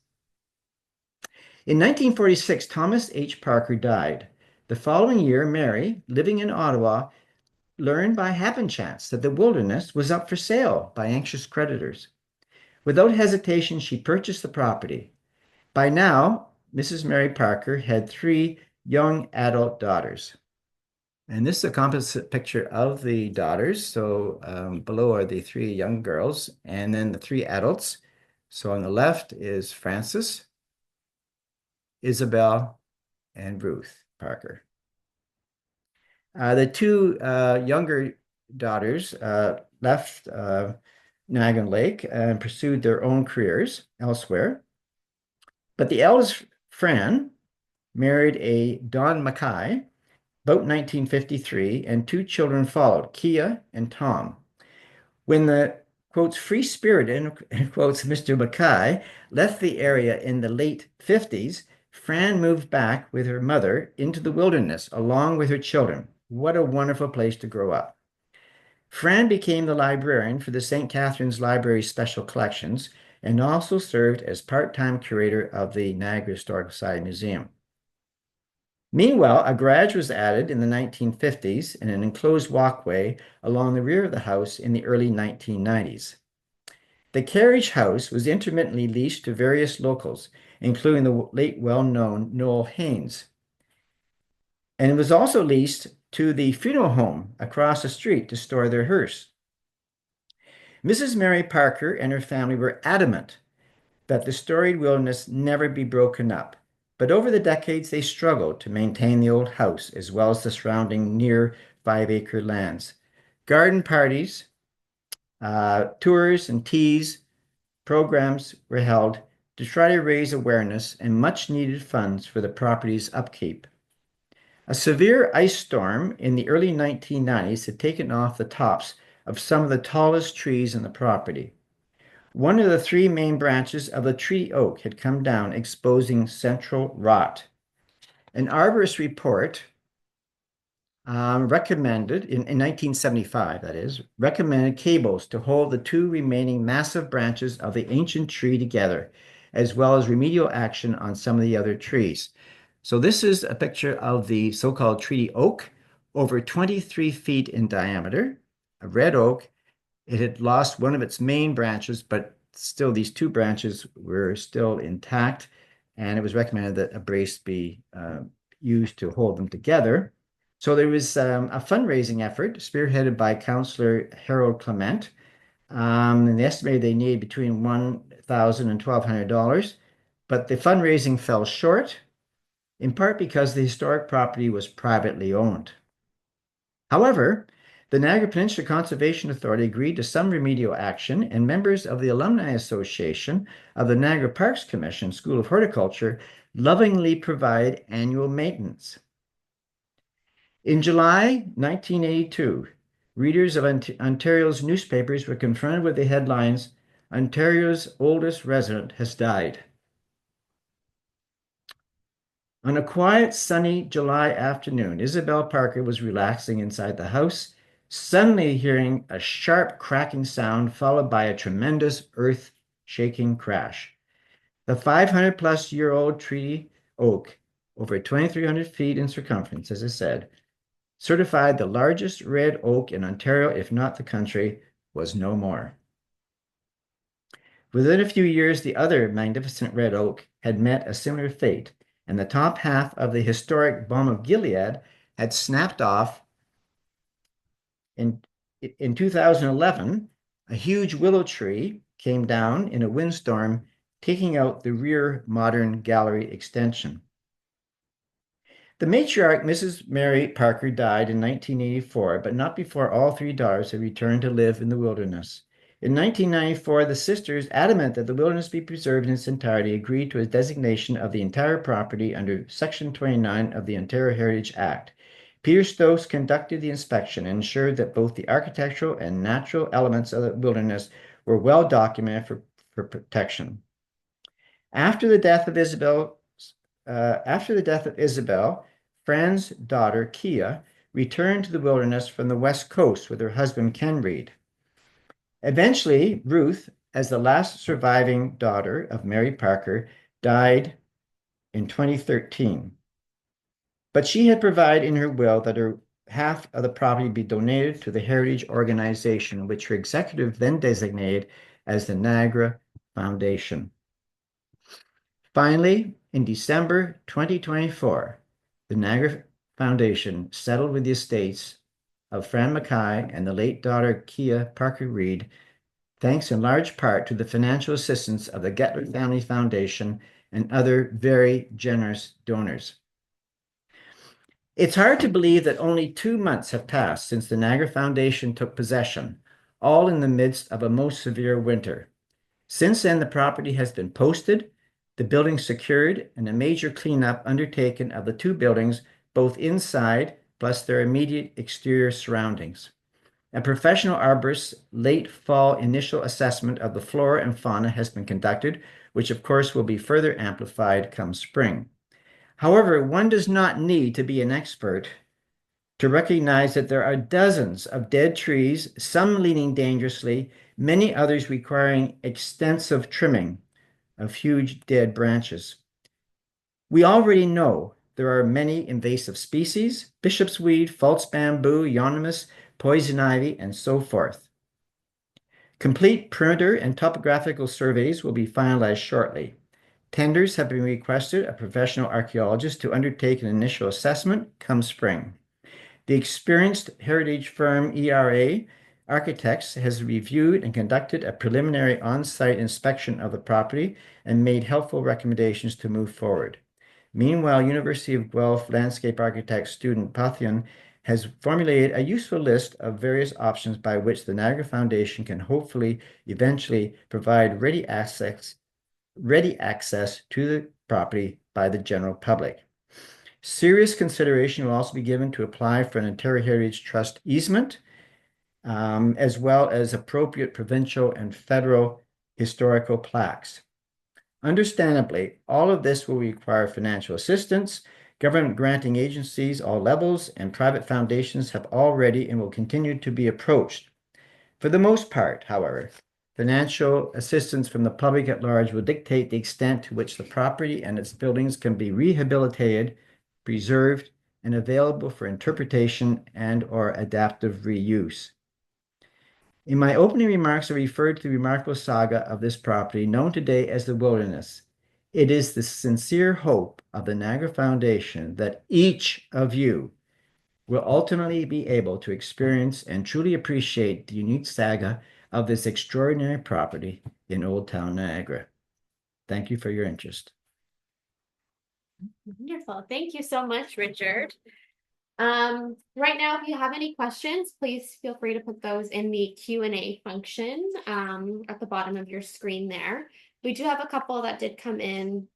In 1946, Thomas H. Parker died. The following year, Mary, living in Ottawa, learned by happen chance that the wilderness was up for sale by anxious creditors. Without hesitation, she purchased the property. By now, Mrs. Mary Parker had 3 young adult daughters. And this is a composite picture of the daughters. So below are the 3 young girls and then the 3 adults. So on the left is Frances, Isabel, and Ruth Parker. The 2 younger daughters left Niagara-on-the-Lake and pursued their own careers elsewhere. But the eldest, Fran, married a Don Mackay about 1953, and 2 children followed, Kia and Tom. When the, quotes, free spirit, end quotes, Mr. Mackay left the area in the late 50s, Fran moved back with her mother into the wilderness along with her children. What a wonderful place to grow up. Fran became the librarian for the St. Catharines Library Special Collections and also served as part-time curator of the Niagara Historical Society Museum. Meanwhile, a garage was added in the 1950s and an enclosed walkway along the rear of the house in the early 1990s. The carriage house was intermittently leased to various locals, including the late well-known Noel Haynes. And it was also leased to the funeral home across the street to store their hearse. Mrs. Mary Parker and her family were adamant that the storied wilderness never be broken up, but over the decades they struggled to maintain the old house as well as the surrounding near 5-acre lands. Garden parties, tours, and teas programs were held to try to raise awareness and much needed funds for the property's upkeep. A severe ice storm in the early 1990s had taken off the tops of some of the tallest trees in the property. One of the three main branches of the tree oak had come down, exposing central rot. An arborist report recommended, in 1975, that is, recommended cables to hold the two remaining massive branches of the ancient tree together, as well as remedial action on some of the other trees. So this is a picture of the so-called treaty oak, over 23 feet in diameter, a red oak. It had lost one of its main branches, but still these two branches were still intact, and it was recommended that a brace be used to hold them together. So there was a fundraising effort spearheaded by Councillor Harold Clement, and they estimated they needed between $1,000 and $1,200, but the fundraising fell short, in part because the historic property was privately owned. However, the Niagara Peninsula Conservation Authority agreed to some remedial action, and members of the Alumni Association of the Niagara Parks Commission School of Horticulture lovingly provide annual maintenance. In July 1982, readers of Ontario's newspapers were confronted with the headlines, "Ontario's oldest resident has died." On a quiet, sunny July afternoon, Isabel Parker was relaxing inside the house, suddenly hearing a sharp cracking sound followed by a tremendous earth-shaking crash. The 500-plus-year-old tree oak, over 2,300 feet in circumference, as I said, certified the largest red oak in Ontario, if not the country, was no more. Within a few years, the other magnificent red oak had met a similar fate, and the top half of the historic Balm of Gilead had snapped off. In 2011, a huge willow tree came down in a windstorm, taking out the rear modern gallery extension. The matriarch, Mrs. Mary Parker, died in 1984, but not before all three daughters had returned to live in the wilderness. In 1994, the sisters, adamant that the wilderness be preserved in its entirety, agreed to a designation of the entire property under Section 29 of the Ontario Heritage Act. Peter Stokes conducted the inspection and ensured that both the architectural and natural elements of the wilderness were well documented for protection. After the death of Isabel, Fran's daughter, Kia, returned to the wilderness from the West Coast with her husband, Ken Reed. Eventually, Ruth, as the last surviving daughter of Mary Parker, died in 2013. But she had provided in her will that her half of the property be donated to the Heritage Organization, which her executive then designated as the Niagara Foundation. Finally, in December 2024, the Niagara Foundation settled with the estates of Fran Mackay and the late daughter Kia Parker Reed, thanks in large part to the financial assistance of the Gettler Family Foundation and other very generous donors. It's hard to believe that only 2 months have passed since the Niagara Foundation took possession, all in the midst of a most severe winter. Since then, the property has been posted, the building secured, and a major cleanup undertaken of the two buildings, both inside plus their immediate exterior surroundings. A professional arborist's late fall initial assessment of the flora and fauna has been conducted, which of course will be further amplified come spring. However, one does not need to be an expert to recognize that there are dozens of dead trees, some leaning dangerously, many others requiring extensive trimming of huge dead branches. We already know there are many invasive species, bishop's weed, false bamboo, euonymus, poison ivy, and so forth. Complete perimeter and topographical surveys will be finalized shortly. Tenders have been requested of professional archaeologists to undertake an initial assessment come spring. The experienced heritage firm ERA Architects has reviewed and conducted a preliminary on-site inspection of the property and made helpful recommendations to move forward. Meanwhile, University of Guelph landscape architect student Pathian has formulated a useful list of various options by which the Niagara Foundation can hopefully eventually provide ready access to the property by the general public. Serious consideration will also be given to apply for an Ontario Heritage Trust easement, as well as appropriate provincial and federal historical plaques. Understandably, all of this will require financial assistance. Government granting agencies, all levels, and private foundations have already and will continue to be approached. For the most part, however, financial assistance from the public at large will dictate the extent to which the property and its buildings can be rehabilitated, preserved, and available for interpretation and/or adaptive reuse. In my opening remarks, I referred to the remarkable saga of this property, known today as the Wilderness. It is the sincere hope of the Niagara Foundation that each of you will ultimately be able to experience and truly appreciate the unique saga of this extraordinary property in Old Town Niagara. Thank you for your interest. Wonderful. Thank you so much, Richard. Right now, if you have any questions, please feel free to put those in the Q&A function at the bottom of your screen there. We do have a couple that did come in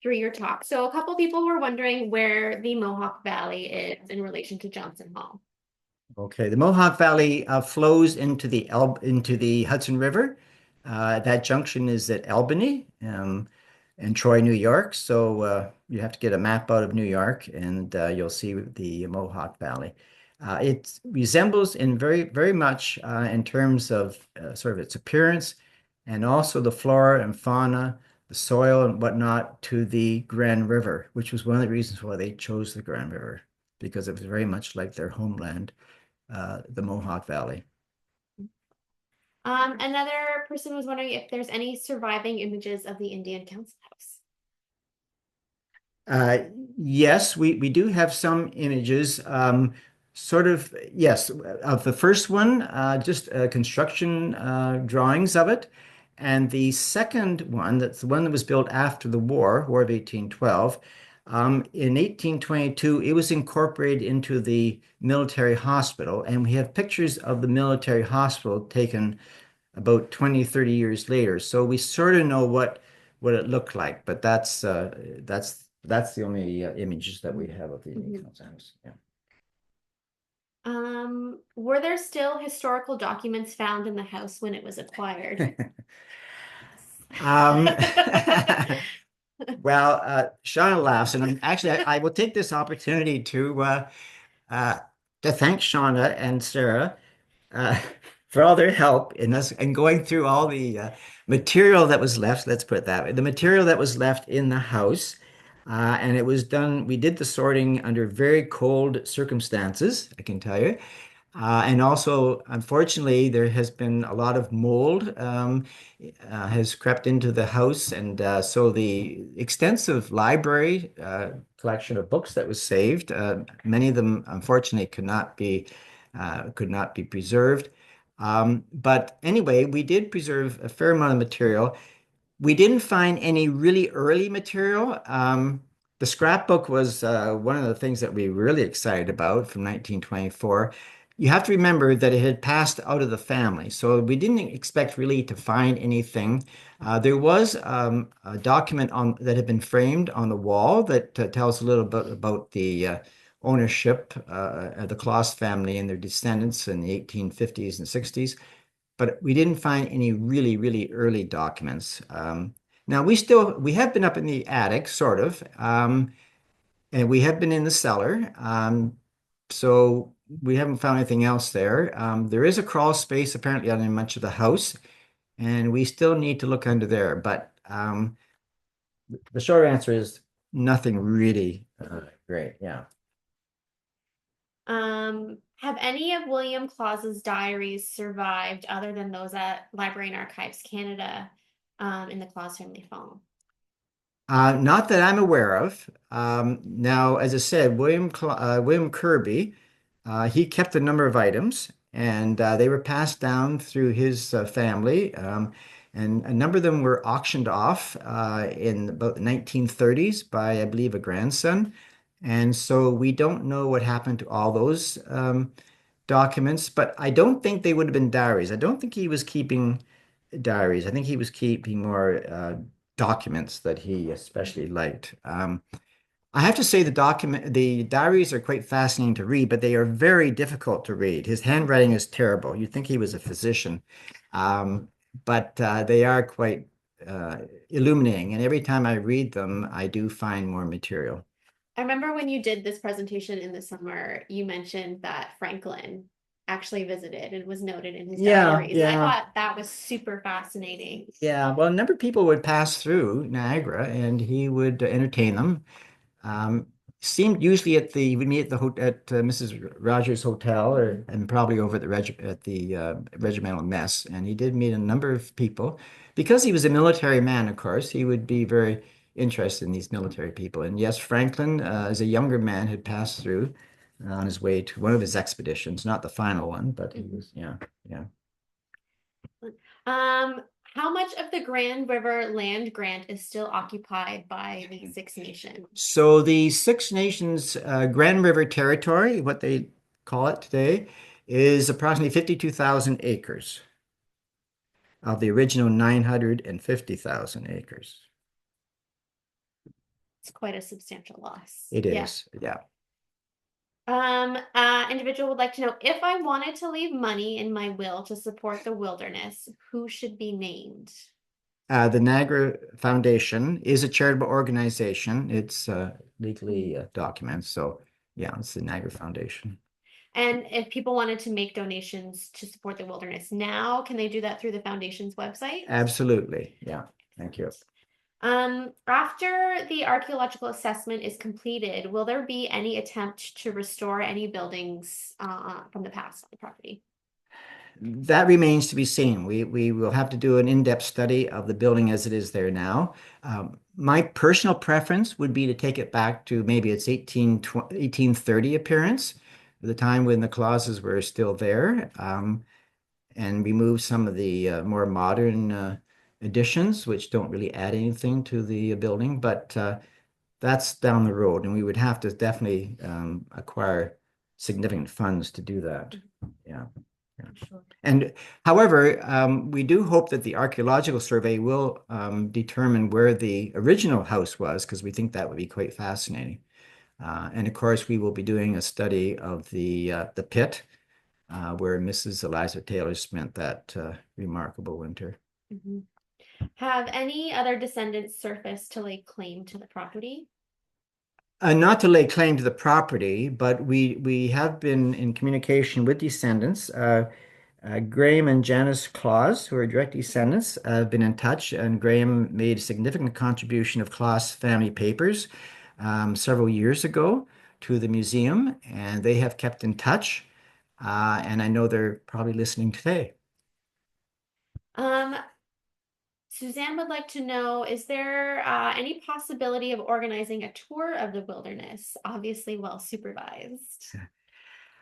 through your talk. So a couple people were wondering where the Mohawk Valley is in relation to Johnson Hall. Okay, the Mohawk Valley flows into the Hudson River. That junction is at Albany and Troy, New York. So you have to get a map out of New York, and you'll see the Mohawk Valley. It resembles in very much in terms of sort of its appearance, and also the flora and fauna, the soil and whatnot, to the Grand River, which was one of the reasons why they chose the Grand River, because it was very much like their homeland, the Mohawk Valley. Another person was wondering if there's any surviving images of the Indian Council House. Uh, yes, we do have some images. Sort of, yes, of the first one, just construction drawings of it. And the second one, that's the one that was built after the War of 1812. In 1822, it was incorporated into the military hospital. And we have pictures of the military hospital taken about 20, 30 years later. So we sort of know what it looked like, but that's the only images that we have of the Indian Council House. Yeah. Were there still historical documents found in the house when it was acquired? Um, well, Shauna laughs, and I will take this opportunity to thank Shauna and Sarah uh, for all their help in us and going through all the material that was left. Let's put it that way. The material that was left in the house. And it was done, we did the sorting under very cold circumstances, I can tell you. And also, unfortunately, there has been a lot of mold has crept into the house. And so the extensive library collection of books that was saved, many of them, unfortunately, could not be preserved. But anyway, we did preserve a fair amount of material. We didn't find any really early material. The scrapbook was one of the things that we were really excited about from 1924. You have to remember that it had passed out of the family, so we didn't expect really to find anything. There was a document that had been framed on the wall that tells a little bit about the ownership of the Kloss family and their descendants in the 1850s and 60s, but we didn't find any really early documents. Now we have been up in the attic, sort of, and we have been in the cellar. So we haven't found anything else there. There is a crawl space apparently under much of the house, and we still need to look under there. But the short answer is nothing really great. Yeah. Have any of William Claus's diaries survived other than those at Library and Archives Canada in the Claus family phone? Not that I'm aware of. Now, as I said, William Kirby, he kept a number of items, and they were passed down through his family. and a number of them were auctioned off in about the 1930s by, I believe, a grandson. And so we don't know what happened to all those documents, but I don't think they would have been diaries. I don't think he was keeping diaries. I think he was keeping more documents that he especially liked. I have to say the diaries are quite fascinating to read, but they are very difficult to read. His handwriting is terrible. You'd think he was a physician, um, but they are quite uh, illuminating. And every time I read them, I do find more material. I remember when you did this presentation in the summer, you mentioned that Franklin actually visited and was noted in his Yeah, diaries. And I yeah. thought that was super fascinating. Yeah, well, a number of people would pass through Niagara and he would entertain them. Um, Seemed usually at the we meet at the at Mrs. Rogers' hotel or and probably over at the regimental mess. And he did meet a number of people because he was a military man. Of course, he would be very interested in these military people. And yes, Franklin, as a younger man, had passed through on his way to one of his expeditions, not the final one, but he Mhm. was yeah, yeah. How much of the Grand River land grant is still occupied by the Six Nations? So the Six Nations Grand River Territory, what they call it today, is approximately 52,000 acres of the original 950,000 acres. It's quite a substantial loss. It Yeah. is, yeah. Individual would like to know if I wanted to leave money in my will to support the wilderness, who should be named? The Niagara Foundation is a charitable organization. It's Mhm. legally documented. So, yeah, it's the Niagara Foundation. And if people wanted to make donations to support the wilderness now, can they do that through the foundation's website? Absolutely. Yeah. Thank you. Perfect. After the archaeological assessment is completed, will there be any attempt to restore any buildings from the past on the property? That remains to be seen. We will have to do an in-depth study of the building as it is there now. My personal preference would be to take it back to maybe its 1830 appearance, the time when the clauses were still there, and remove some of the more modern additions, which don't really add anything to the building. But that's down the road, and we would have to definitely acquire significant funds to do that. Yeah. Yeah. Sure. And however, we do hope that the archaeological survey will determine where the original house was, because we think that would be quite fascinating. And of course, we will be doing a study of the pit where Mrs. Eliza Taylor spent that remarkable winter. Mhm. Have any other descendants surfaced to lay claim to the property? Not to lay claim to the property, but we have been in communication with descendants. Graham and Janice Claus, who are direct descendants, have been in touch, and Graham made a significant contribution of Claus family papers several years ago to the museum, and they have kept in touch. And I know they're probably listening today. Um, Suzanne would like to know, is there any possibility of organizing a tour of the wilderness? Obviously, well supervised.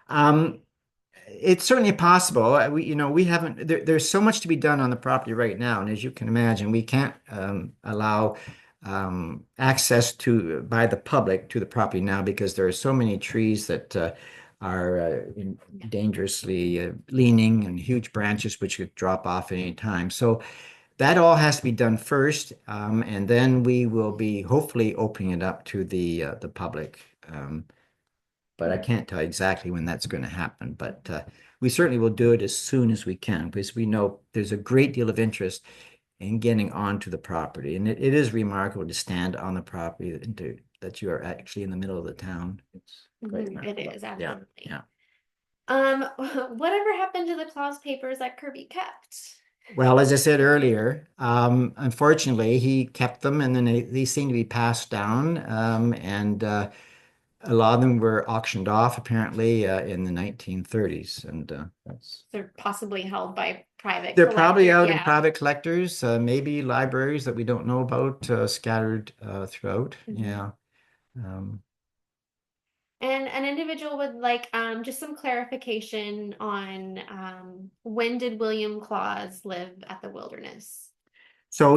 Um, It's certainly possible. We haven't. There's so much to be done on the property right now, and as you can imagine, we can't allow access to by the public to the property now because there are so many trees that are dangerously leaning and huge branches which could drop off at any time. So that all has to be done first, and then we will be hopefully opening it up to the public. But I can't tell exactly when that's going to happen. But we certainly will do it as soon as we can because we know there's a great deal of interest in getting onto the property. And it is remarkable to stand on the property that you are actually in the middle of the town. It's quite Mhm, it remarkable. is Yeah, absolutely. yeah. Whatever happened to the clause papers that Kirby kept? Well, as I said earlier, unfortunately, he kept them and then they seem to be passed down. And a lot of them were auctioned off apparently in the 1930s. And that's They're possibly held by private they're probably collector. out in Yeah. private collectors, maybe libraries that we don't know about, scattered throughout. Mhm. Yeah. Um, And an individual would like just some clarification on when did William Claus live at the wilderness? So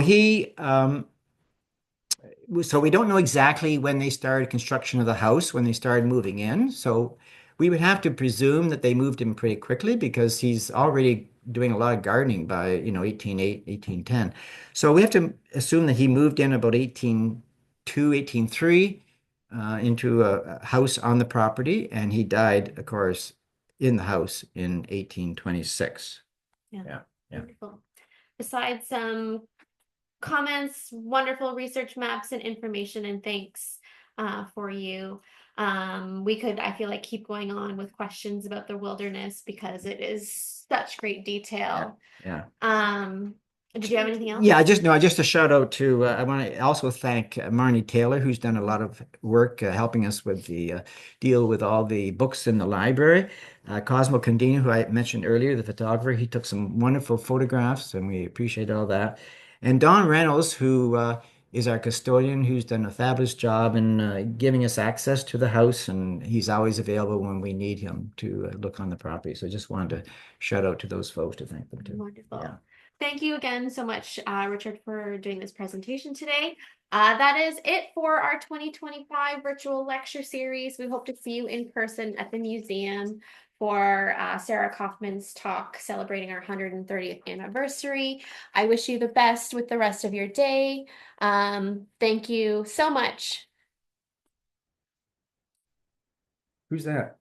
so we don't know exactly when they started construction of the house, when they started moving in. So we would have to presume that they moved in pretty quickly because he's already doing a lot of gardening by, 1808, 1810. So we have to assume that he moved in about 1802, 1803 into a house on the property, and he died, of course, in the house in 1826. Yeah, Yeah, yeah. wonderful. Besides some comments, wonderful research maps and information, and thanks for you. We could, I feel like, keep going on with questions about the wilderness because it is such great Yeah, detail. yeah. Did you have anything Yeah, else? just a shout out to, I want to also thank Marnie Taylor, who's done a lot of work helping us with the deal with all the books in the library. Cosmo Condino, who I mentioned earlier, the photographer, he took some wonderful photographs, and we appreciate all that. And Don Reynolds, who is our custodian, who's done a fabulous job in giving us access to the house, and he's always available when we need him to look on the property. So just wanted to shout out to those folks to thank them too. Yeah. Wonderful. Thank you again so much, Richard, for doing this presentation today. That is it for our 2025 virtual lecture series. We hope to see you in person at the museum for Sarah Kaufman's talk celebrating our 130th anniversary. I wish you the best with the rest of your day. Thank you so much. Who's that?